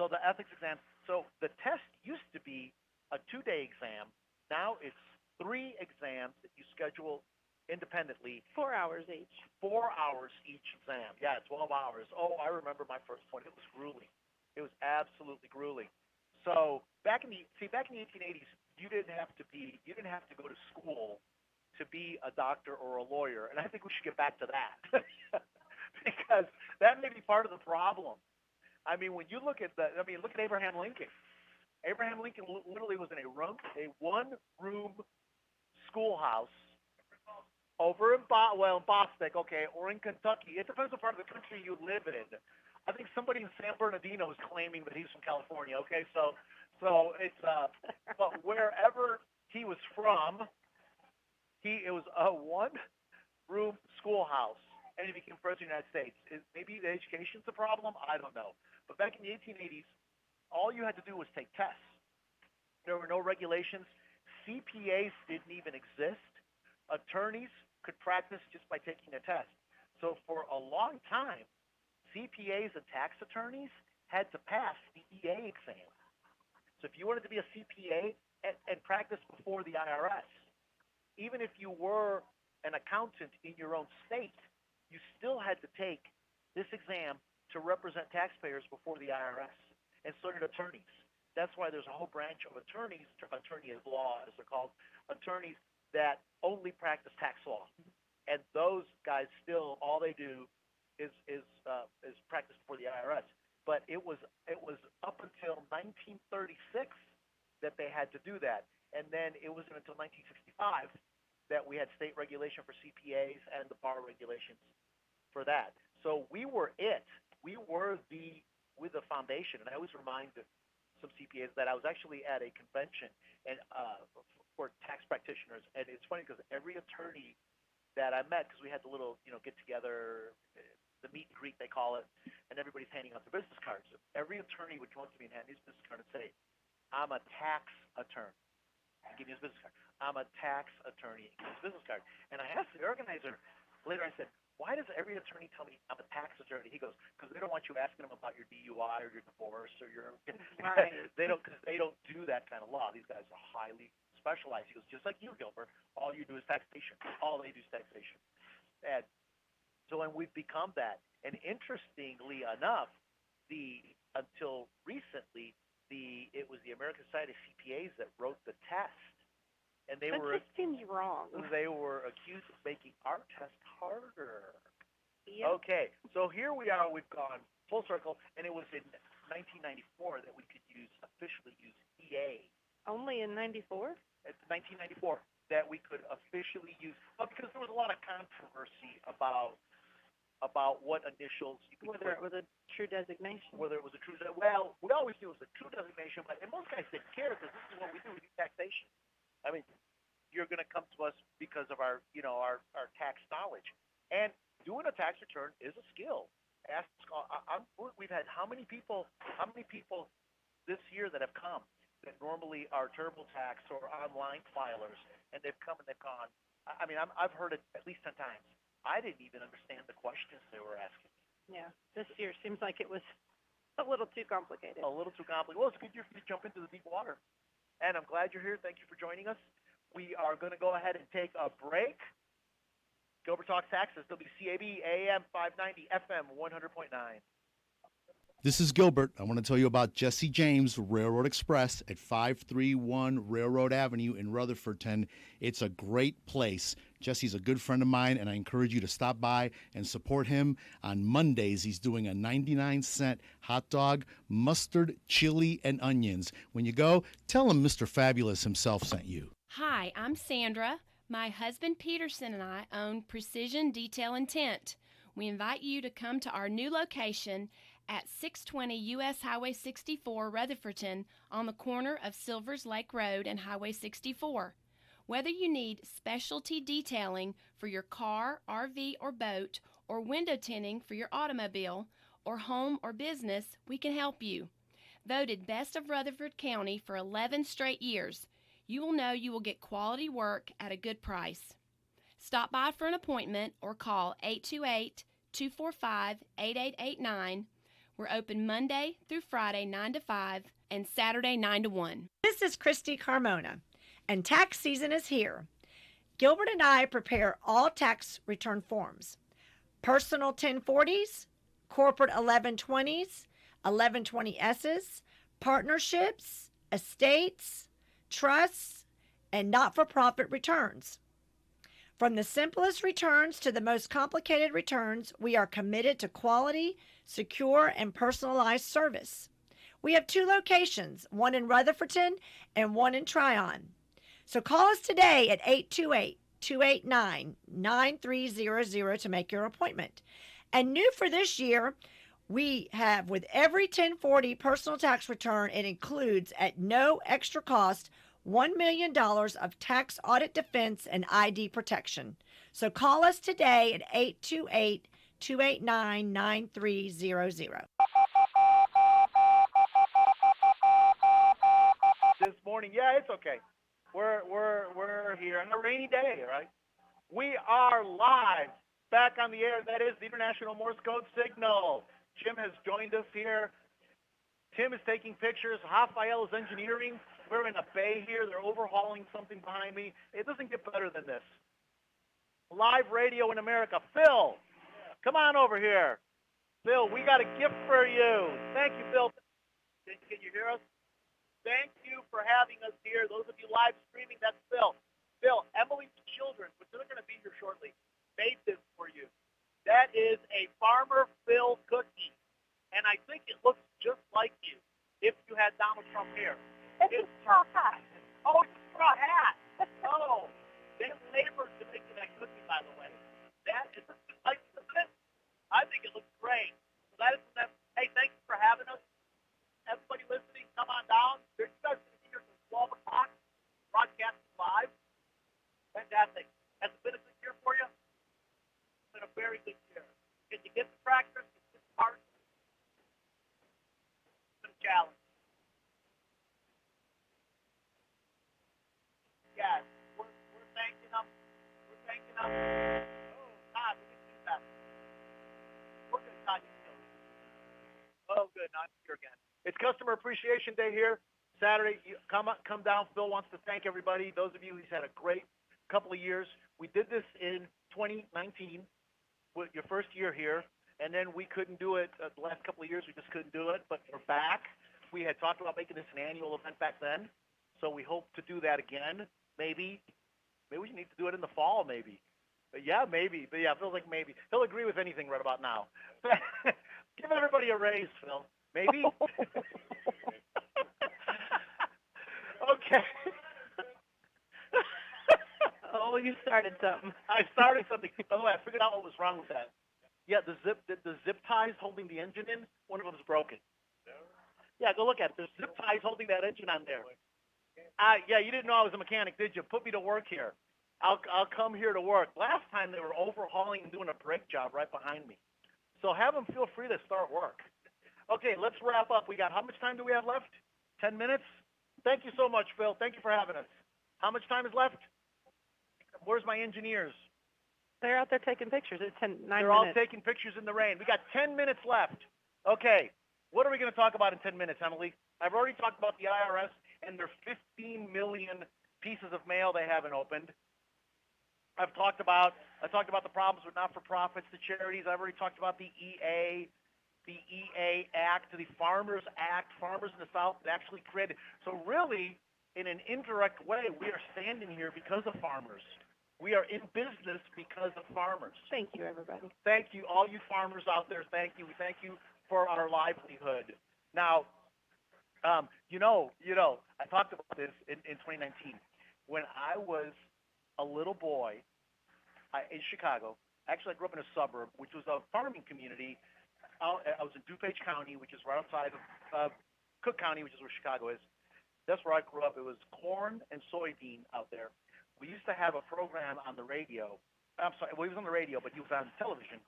[SPEAKER 4] the ethics exam. So the test used to be a 2-day exam. Now it's 3 exams that you schedule independently.
[SPEAKER 7] 4 hours each.
[SPEAKER 4] 4 hours each exam. Yeah, 12 hours. Oh, I remember my first one. It was grueling. It was absolutely grueling. So back in the 1880s, you didn't have to go to school to be a doctor or a lawyer, and I think we should get back to that because that may be part of the problem. I mean, when you look at look at Abraham Lincoln. Abraham Lincoln literally was in a one-room schoolhouse over in Bostic, okay, or in Kentucky. It depends what part of the country you live in. I think somebody in San Bernardino is claiming that he's from California. Okay, so it's but wherever he was from. It was a one-room schoolhouse, and he became president of the United States. Maybe the education's a problem. I don't know. But back in the 1880s, all you had to do was take tests. There were no regulations. CPAs didn't even exist. Attorneys could practice just by taking a test. So for a long time, CPAs and tax attorneys had to pass the EA exam. So if you wanted to be a CPA and practice before the IRS, even if you were an accountant in your own state, you still had to take this exam to represent taxpayers before the IRS, and so did attorneys. that's why there's a whole branch of attorneys, attorney at law as they're called, attorneys that only practice tax law. And those guys still, all they do is practice for the IRS. But it was up until 1936 that they had to do that. And then it wasn't until 1965 that we had state regulation for CPAs and the bar regulations for that. So we were it. We were the foundation. And I always remind some CPAs that I was actually at a convention and for tax practitioners. And it's funny because every attorney that I met, because we had the little, get together, the meet and greet they call it, and everybody's handing out their business cards. Every attorney would come up to me and hand his business card and say, "I'm a tax attorney." And give me his business card. "I'm a tax attorney." And give me his business card. And I asked the organizer later, I said, "Why does every attorney tell me I'm a tax attorney?" He goes, "Because they don't want you asking them about your DUI or your divorce or your
[SPEAKER 7] Right.
[SPEAKER 4] they don't do that kind of law. These guys are highly specialized." He goes, "Just like you, Gilbert, all you do is taxation. All they do is taxation." And so, and we've become that. And interestingly enough, until recently, it was the American Society of CPAs that wrote the test, and
[SPEAKER 7] That just seems wrong.
[SPEAKER 4] they were accused of making our test harder.
[SPEAKER 7] Yep.
[SPEAKER 4] Okay, so here we are. We've gone full circle, and it was in 1994 that we could officially use EA.
[SPEAKER 7] Only in 94?
[SPEAKER 4] It's 1994 that we could officially use, because there was a lot of controversy about what initials you could
[SPEAKER 7] Whether it was a true designation.
[SPEAKER 4] whether it was a true, well, we always knew it was a true designation, and most guys didn't care because this is what we do taxation. I mean, you're going to come to us because of our tax knowledge, and doing a tax return is a skill. We've had how many people this year that have come that normally are TurboTax or online filers, and they've come and they've gone. I mean, I've heard it at least 10 times. I didn't even understand the questions they were asking.
[SPEAKER 7] Yeah, this year seems like it was a little too complicated.
[SPEAKER 4] A little too complicated. Well, it's a good year for you to jump into the deep water. And I'm glad you're here. Thank you for joining us. We are going to go ahead and take a break. Gilbert Talks Taxes, WCAB AM 590, FM 100.9.
[SPEAKER 5] This is Gilbert. I want to tell you about Jesse James Railroad Express at 531 Railroad Avenue in Rutherfordton. It's a great place. Jesse's a good friend of mine, and I encourage you to stop by and support him. On Mondays, he's doing a 99-cent hot dog, mustard, chili, and onions. When you go, tell him Mr. Fabulous himself sent you.
[SPEAKER 8] Hi, I'm Sandra. My husband Peterson and I own Precision Detail and Tint. We invite you to come to our new location at 620 U.S. Highway 64, Rutherfordton, on the corner of Silvers Lake Road and Highway 64. Whether you need specialty detailing for your car, RV, or boat, or window tinting for your automobile, or home or business, we can help you. Voted Best of Rutherford County for 11 straight years, you will know you will get quality work at a good price. Stop by for an appointment or call 828-245-8889. We're open Monday through Friday 9 to 5 and Saturday 9 to 1.
[SPEAKER 6] This is Christy Carmona, and tax season is here. Gilbert and I prepare all tax return forms: personal 1040s, corporate 1120s, 1120Ss, partnerships, estates, trusts, and not-for-profit returns. From the simplest returns to the most complicated returns, we are committed to quality, secure, and personalized service. We have 2 locations, one in Rutherfordton and one in Tryon. So call us today at 828-289-9300 to make your appointment. And new for this year, we have, with every 1040 personal tax return, it includes at no extra cost $1 million of tax audit defense and ID protection. So call us today at 828-289-9300.
[SPEAKER 4] This morning, yeah, it's okay. We're here on a rainy day, right? We are live, back on the air. That is the International Morse Code Signal. Jim has joined us here. Tim is taking pictures. Rafael is engineering. We're in a bay here. They're overhauling something behind me. It doesn't get better than this. Live radio in America. Phil, come on over here. Phil, we got a gift for you. Thank you, Phil. Can you hear us? Thank you for having us here. Those of you live streaming, that's Phil. Phil, Emily's children, which are going to be here shortly, made this for you. That is a Farmer Phil cookie. And I think it looks just like you if you had Donald Trump hair.
[SPEAKER 7] It's a straw hat.
[SPEAKER 4] Oh, it's a straw hat. Oh, they labored to make that cookie, by the way. That is like, isn't it? I think it looks great. So that is that. Hey, thanks for having us. Everybody listening, come on down. You guys are here from 12 o'clock, broadcasting live. Fantastic. Has it been a good year for you? It's been a very good year. Did you get the tractors? Did you get the parts? It's been a challenge. Yes, we're thanking them. We're thanking them. Oh, God, we didn't do that. We're good, Todd. Oh, good. Now I'm here again. It's Customer Appreciation Day here. Saturday, you come down. Phil wants to thank everybody. Those of you who's had a great couple of years. We did this in 2019, with your first year here, and then we couldn't do it the last couple of years. We just couldn't do it, but we're back. We had talked about making this an annual event back then, so we hope to do that again. Maybe we need to do it in the fall. Maybe. But yeah, maybe. But yeah, feels like maybe. He'll agree with anything right about now. Give everybody a raise, Phil. Maybe. Okay.
[SPEAKER 7] Oh, you started something.
[SPEAKER 4] I started something. By the way, I figured out what was wrong with that. Yeah, the zip ties holding the engine in, one of them's broken. Yeah, go look at it. There's zip ties holding that engine on there. Yeah, you didn't know I was a mechanic, did you? Put me to work here. I'll come here to work. Last time they were overhauling and doing a brake job right behind me. So have them feel free to start work. Okay, let's wrap up. We got, how much time do we have left? 10 minutes? Thank you so much, Phil. Thank you for having us. How much time is left? Where's my engineers?
[SPEAKER 7] They're out there taking pictures. It's 9 minutes.
[SPEAKER 4] They're all taking pictures in the rain. We got 10 minutes left. Okay, what are we going to talk about in 10 minutes, Emily? I've already talked about the IRS and their 15 million pieces of mail they haven't opened. I talked about the problems with not-for-profits, the charities. I've already talked about the EA Act, the Farmers Act, farmers in the South that actually created. So really, in an indirect way, we are standing here because of farmers. We are in business because of farmers.
[SPEAKER 7] Thank you, everybody.
[SPEAKER 4] Thank you, all you farmers out there. Thank you. We thank you for our livelihood. Now, I talked about this in 2019. When I was a little boy in Chicago, actually I grew up in a suburb, which was a farming community. I was in DuPage County, which is right outside of Cook County, which is where Chicago is. That's where I grew up. It was corn and soybean out there. We used to have a program on the radio. I'm sorry, well, he was on the radio, but he was on television.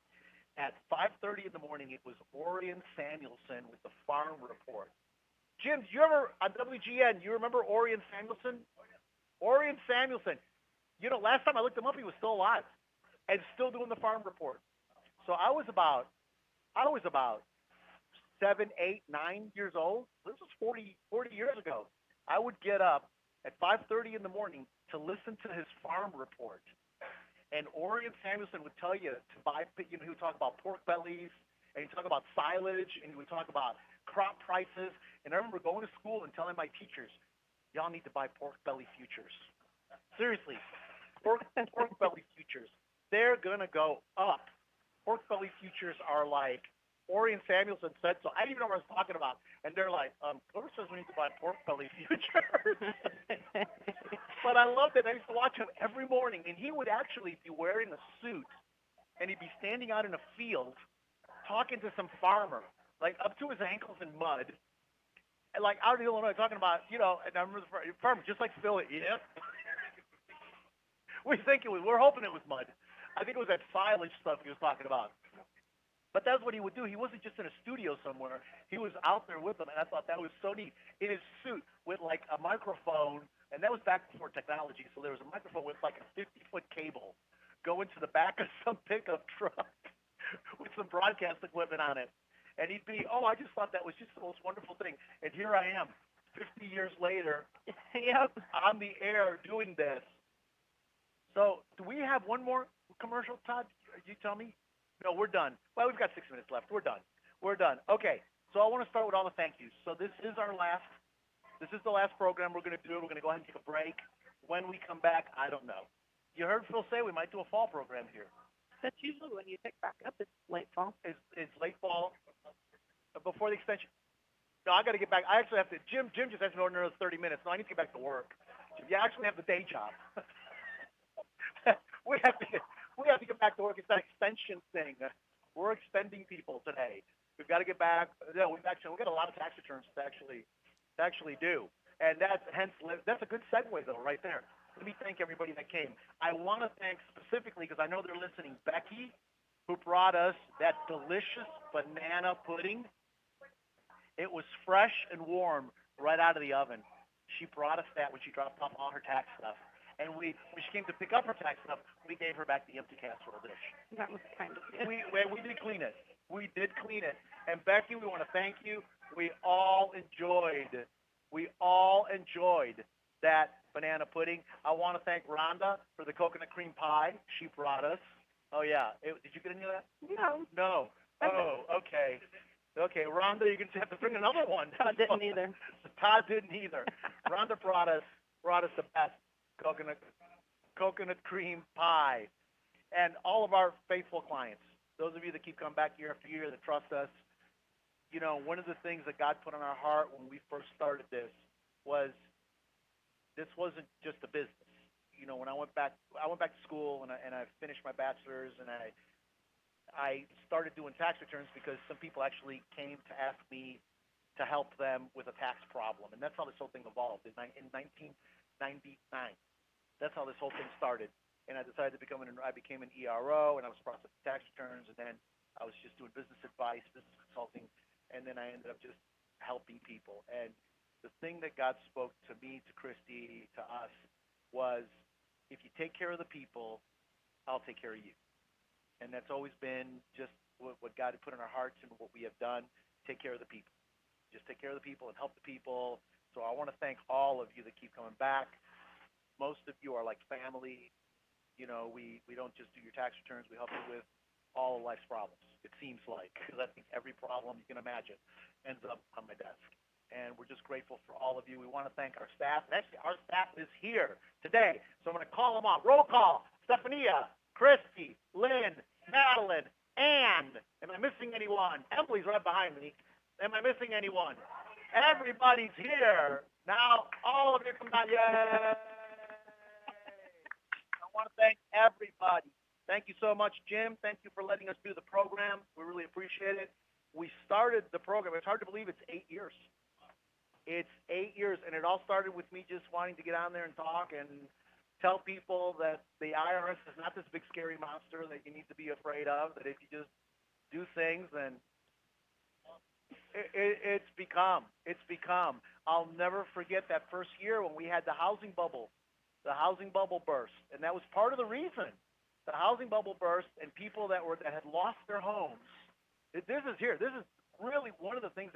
[SPEAKER 4] At 5:30 in the morning, it was Orion Samuelson with the Farm Report. Jim, do you ever, on WGN, you remember Orion Samuelson? Orion Samuelson. Last time I looked him up, he was still alive and still doing the Farm Report. So I was about 7, 8, 9 years old. This was 40 years ago. I would get up at 5:30 in the morning to listen to his Farm Report. And Orion Samuelson would tell you to buy, he would talk about pork bellies, and he'd talk about silage, and he would talk about crop prices. And I remember going to school and telling my teachers, y'all need to buy pork belly futures. Seriously, pork belly futures. They're going to go up. Pork belly futures are like, Orion Samuelson said so. I didn't even know what I was talking about. And they're like, Clover says we need to buy pork belly futures. But I loved it. I used to watch him every morning. And he would actually be wearing a suit. And he'd be standing out in a field talking to some farmer, like up to his ankles in mud. And like out in Illinois, talking about, and I remember the farmer, just like Phil, yeah. We're hoping it was mud. I think it was that silage stuff he was talking about. But that's what he would do. He wasn't just in a studio somewhere. He was out there with them, and I thought that was so neat. In his suit with like a microphone, and that was back before technology, so there was a microphone with like a 50-foot cable going to the back of some pickup truck with some broadcast equipment on it. And he'd be, I just thought that was just the most wonderful thing. And here I am, 50 years later,
[SPEAKER 7] Yep.
[SPEAKER 4] on the air doing this. So do we have one more commercial, Todd? You tell me? No, we're done. Well, we've got 6 minutes left. We're done. Okay, so I want to start with all the thank yous. So this is our last This is the last program we're going to do. We're going to go ahead and take a break. When we come back, I don't know. You heard Phil say we might do a fall program here.
[SPEAKER 7] That's usually when you pick back up. It's late fall.
[SPEAKER 4] It's late fall before the extension. No, I got to get back. I actually have to. Jim just has to go another 30 minutes. No, I need to get back to work. You actually have the day job. we have to get back to work. It's that extension thing. We're extending people today. We've got to get back. No, we've got a lot of tax returns to actually do, and that's a good segue though right there. Let me thank everybody that came. I want to thank specifically, because I know they're listening, Becky, who brought us that delicious banana pudding. It was fresh and warm right out of the oven. She brought us that when she dropped off all her tax stuff. And when she came to pick up her tax stuff, we gave her back the empty casserole dish.
[SPEAKER 7] That was kind of good.
[SPEAKER 4] We did clean it. We did clean it. And Becky, we want to thank you. We all enjoyed that banana pudding. I want to thank Rhonda for the coconut cream pie she brought us. Oh, yeah. Did you get any of that? No. Oh, okay. Okay, Rhonda, you're going to have to bring another one.
[SPEAKER 7] Todd didn't either.
[SPEAKER 4] Todd didn't either. Rhonda brought us the best coconut cream pie. And all of our faithful clients, those of you that keep coming back year after year, that trust us, you know, one of the things that God put on our heart when we first started this was this wasn't just a business. You know, when I went back to school and I finished my bachelor's, and I started doing tax returns because some people actually came to ask me to help them with a tax problem, and that's how this whole thing evolved in 1999. That's how this whole thing started, and I decided to I became an ERO, and I was processing tax returns, and then I was just doing business advice, business consulting, and then I ended up just helping people. And the thing that God spoke to me, to Christy, to us, was if you take care of the people, I'll take care of you. And that's always been just what God had put in our hearts and what we have done. Take care of the people. Just take care of the people and help the people. So I want to thank all of you that keep coming back. Most of you are like family. You know, we don't just do your tax returns. We help you with all of life's problems, it seems like, because I think every problem you can imagine ends up on my desk. And we're just grateful for all of you. We want to thank our staff. And actually, our staff is here today. So I'm going to call them off. Roll call. Stephania, Christy, Lynn, Madeline, Ann. Am I missing anyone? Emily's right behind me. Am I missing anyone? Everybody's here. Now, all of you come down. Yay! I want to thank everybody. Thank you so much, Jim. Thank you for letting us do the program. We really appreciate it. We started the program. It's hard to believe it's 8 years. It's 8 years, and it all started with me just wanting to get on there and talk and tell people that the IRS is not this big scary monster that you need to be afraid of, that if you just do things, then it's become. I'll never forget that first year when we had the housing bubble burst, and that was part of the reason. The housing bubble burst, and people that had lost their homes. This is really one of the things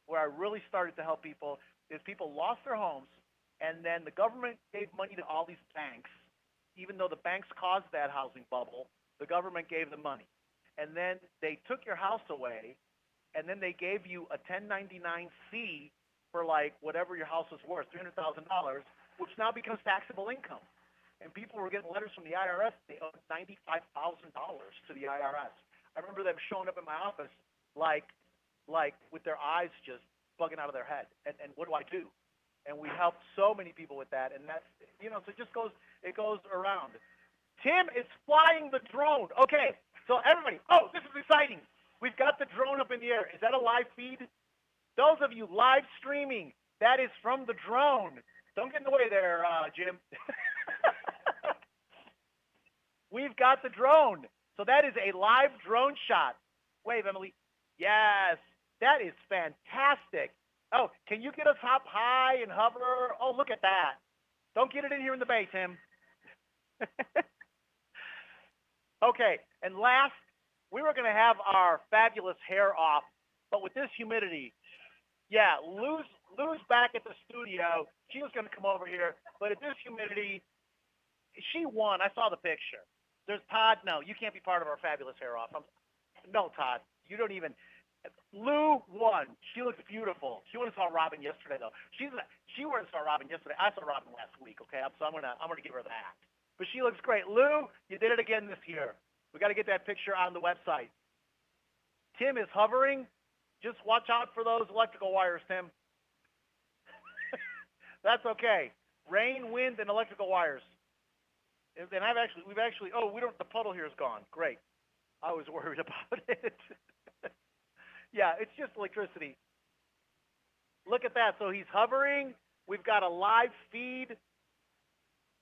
[SPEAKER 4] where I really started to help people is people lost their homes, and then the government gave money to all these banks. Even though the banks caused that housing bubble, the government gave them money. And then they took your house away, and then they gave you a 1099-C for like whatever your house was worth, $300,000, which now becomes taxable income. And people were getting letters from the IRS. They owed $95,000 to the IRS. I remember them showing up in my office like with their eyes just bugging out of their head. And what do I do? And we helped so many people with that. And that's, you know, so it just goes around. Tim is flying the drone. Okay, so everybody, this is exciting. We've got the drone up in the air. Is that a live feed? Those of you live streaming, that is from the drone. Don't get in the way there, Jim. We've got the drone. So that is a live drone shot. Wave, Emily. Yes, that is fantastic. Oh, can you get us up high and hover? Oh, look at that. Don't get it in here in the bay, Tim. Okay, and last, we were going to have our fabulous hair off, but with this humidity, yeah, Lou's back at the studio. She was going to come over here, but at this humidity, she won. I saw the picture. There's Todd. No, you can't be part of our fabulous hair off. No, Todd, you don't even. Lou won. She looks beautiful. She went and saw Robin yesterday, though. She went and saw Robin yesterday. I saw Robin last week. Okay, so I'm gonna give her that. But she looks great. Lou, you did it again this year. We got to get that picture on the website. Tim is hovering. Just watch out for those electrical wires, Tim. That's okay. Rain, wind, and electrical wires. And we've actually. Oh, the puddle here is gone. Great. I was worried about it. Yeah, it's just electricity. Look at that. So he's hovering. We've got a live feed.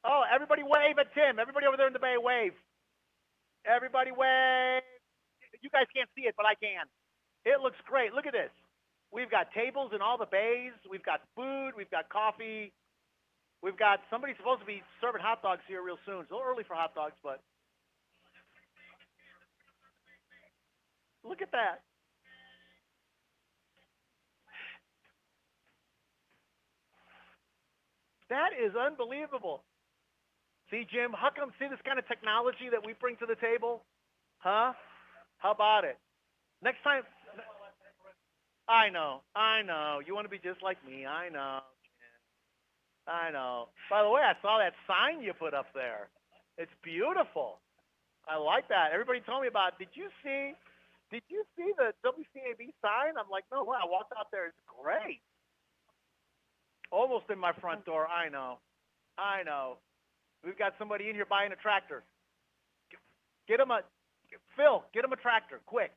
[SPEAKER 4] Oh, everybody wave at Tim. Everybody over there in the bay, wave. Everybody wave. You guys can't see it, but I can. It looks great. Look at this. We've got tables in all the bays. We've got food. We've got coffee. We've got somebody supposed to be serving hot dogs here real soon. It's a little early for hot dogs, but look at that. That is unbelievable. See, Jim, see this kind of technology that we bring to the table? Huh? How about it? Next time. I know. You want to be just like me. I know. By the way, I saw that sign you put up there. It's beautiful. I like that. Everybody told me about it. Did you see the WCAB sign? I'm like, no way. I walked out there. It's great. Almost in my front door. I know. We've got somebody in here buying a tractor. Phil, get him a tractor, quick.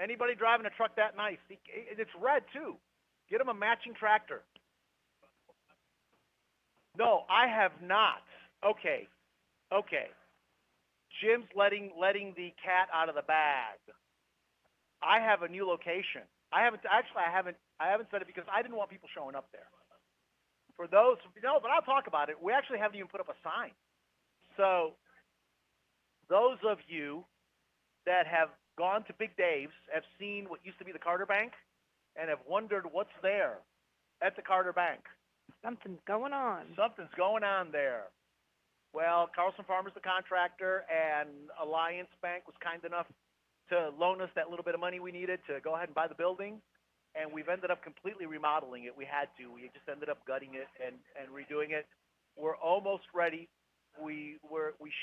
[SPEAKER 4] Anybody driving a truck that nice? It's red, too. Get him a matching tractor. No, I have not. Okay. Jim's letting the cat out of the bag. I have a new location. I haven't said it because I didn't want people showing up there. For those, but I'll talk about it. We actually haven't even put up a sign. So those of you that have gone to Big Dave's have seen what used to be the Carter Bank and have wondered what's there at the Carter Bank.
[SPEAKER 7] Something's going on.
[SPEAKER 4] Something's going on there. Well, Carlson Farmers, the contractor, and Alliance Bank was kind enough to loan us that little bit of money we needed to go ahead and buy the building. And we've ended up completely remodeling it. We had to. We just ended up gutting it and redoing it. We're almost ready. We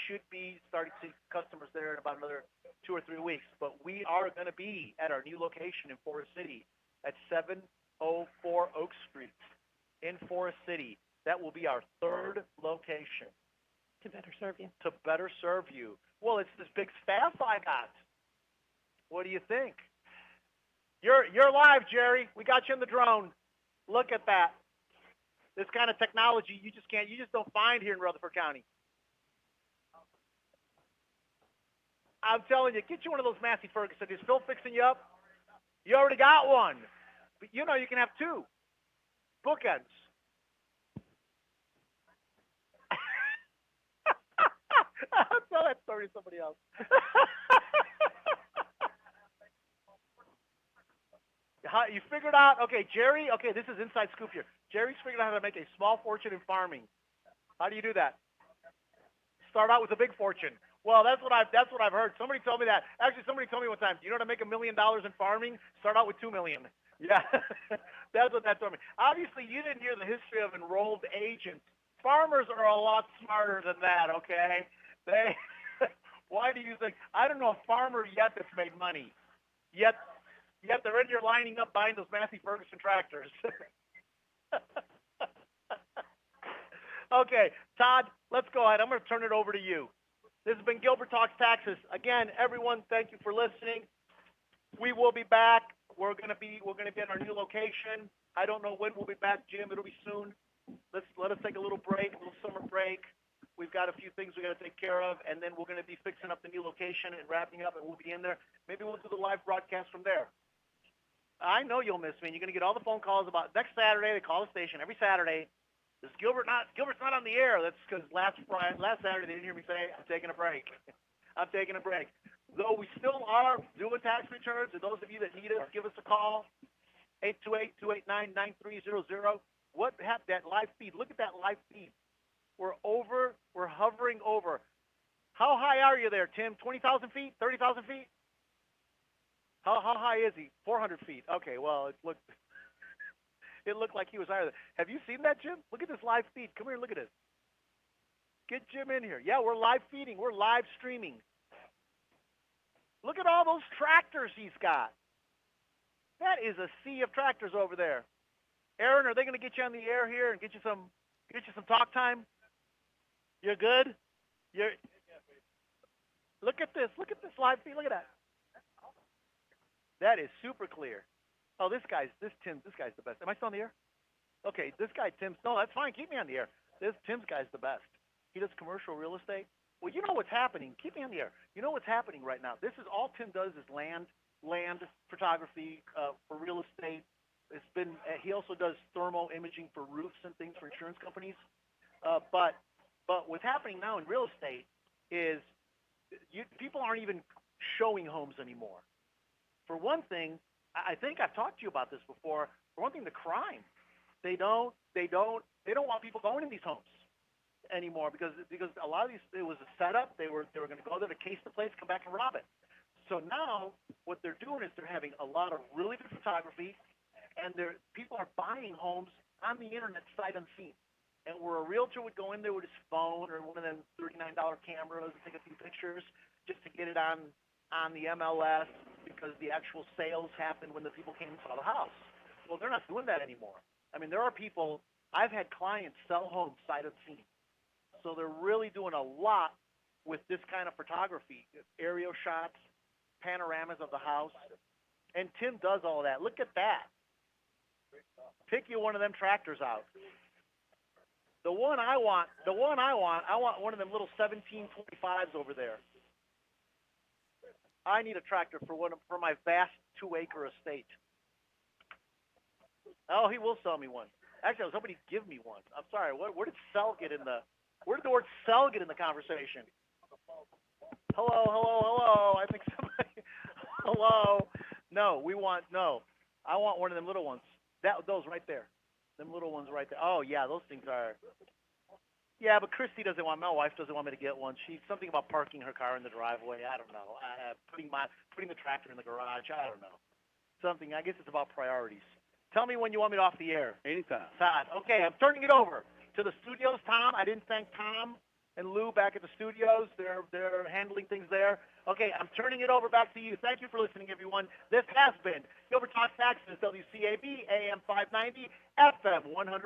[SPEAKER 4] should be starting to see customers there in about another 2 or 3 weeks. But we are going to be at our new location in Forest City at 704 Oak Street in Forest City. That will be our third location.
[SPEAKER 7] To better serve you.
[SPEAKER 4] To better serve you. Well, it's this big staff I got. What do you think? You're live, Jerry. We got you in the drone. Look at that. This kind of technology you just don't find here in Rutherford County. I'm telling you, get you one of those Massey Ferguson. Is Phil fixing you up? You already got one. But you can have two. Bookends. I'll tell that story to somebody else. You figured out, okay, Jerry, this is inside scoop here. Jerry's figured out how to make a small fortune in farming. How do you do that? Start out with a big fortune. Well, that's what I've heard. Somebody told me that. Actually, somebody told me one time, do you know how to make $1 million in farming? Start out with $2 million. Yeah, that's what that told me. Obviously, you didn't hear the history of enrolled agents. Farmers are a lot smarter than that, okay? Why do you think? I don't know a farmer yet that's made money. Yet they're in here lining up buying those Massey Ferguson tractors. Okay, Todd, let's go ahead. I'm going to turn it over to you. This has been Gilbert Talks Taxes. Again, everyone, thank you for listening. We will be back. We're going to be at our new location. I don't know when we'll be back, Jim. It'll be soon. Let us take a little break, a little summer break. We've got a few things we got to take care of, and then we're going to be fixing up the new location and wrapping up, and we'll be in there. Maybe we'll do the live broadcast from there. I know you'll miss me, and you're going to get all the phone calls about next Saturday. They call the station every Saturday. Is Gilbert's not on the air? That's because last Saturday they didn't hear me say I'm taking a break. I'm taking a break. Though we still are doing tax returns, and those of you that need us, give us a call. 828-289-9300. What happened? That live feed. Look at that live feed. We're hovering over. How high are you there, Tim? 20,000 feet? 30,000 feet? How high is he? 400 feet. Okay, well, it looked like he was higher than. Have you seen that, Jim? Look at this live feed. Come here, look at this. Get Jim in here. Yeah, we're live feeding. We're live streaming. Look at all those tractors he's got. That is a sea of tractors over there. Aaron, are they going to get you on the air here and get you some talk time? You're good? Look at this. Look at this live feed. Look at that. That is super clear. Oh, this guy's the best. Am I still on the air? Okay, this guy, Tim. No, that's fine. Keep me on the air. This Tim's guy's the best. He does commercial real estate. Well, you know what's happening. Keep me on the air. You know what's happening right now. This is all Tim does is land photography for real estate. He also does thermal imaging for roofs and things for insurance companies. But what's happening now in real estate is people aren't even showing homes anymore. For one thing, I think I've talked to you about this before. For one thing, the crime. They don't want people going in these homes anymore because a lot of these, it was a setup. They were going to go there to case the place, come back and rob it. So now what they're doing is they're having a lot of really good photography, and people are buying homes on the internet sight unseen. And where a realtor would go in there with his phone or one of them $39 cameras and take a few pictures just to get it on the MLS because the actual sales happened when the people came and saw the house. Well, they're not doing that anymore. I mean, there are people, I've had clients sell homes sight unseen. So they're really doing a lot with this kind of photography, aerial shots, panoramas of the house. And Tim does all of that. Look at that. Pick you one of them tractors out. The one I want one of them little 1725s over there. I need a tractor for my vast 2-acre estate. Oh, he will sell me one. Actually, I was hoping he'd give me one. I'm sorry. Where did the word sell get in the conversation? Hello. I think somebody. Hello. No. I want one of them little ones. Those right there. Them little ones right there. Oh yeah, those things are. Yeah, but Christy doesn't want. My wife doesn't want me to get one. She's something about parking her car in the driveway. I don't know. Putting the tractor in the garage. I don't know. Something. I guess it's about priorities. Tell me when you want me off the air.
[SPEAKER 3] Anytime.
[SPEAKER 4] Todd. Okay, I'm turning it over to the studios. Tom, I didn't thank Tom and Lou back at the studios. They're handling things there. Okay, I'm turning it over back to you. Thank you for listening, everyone. This has been Gilbert Talks Taxes, WCAB AM 590, FM 100.9.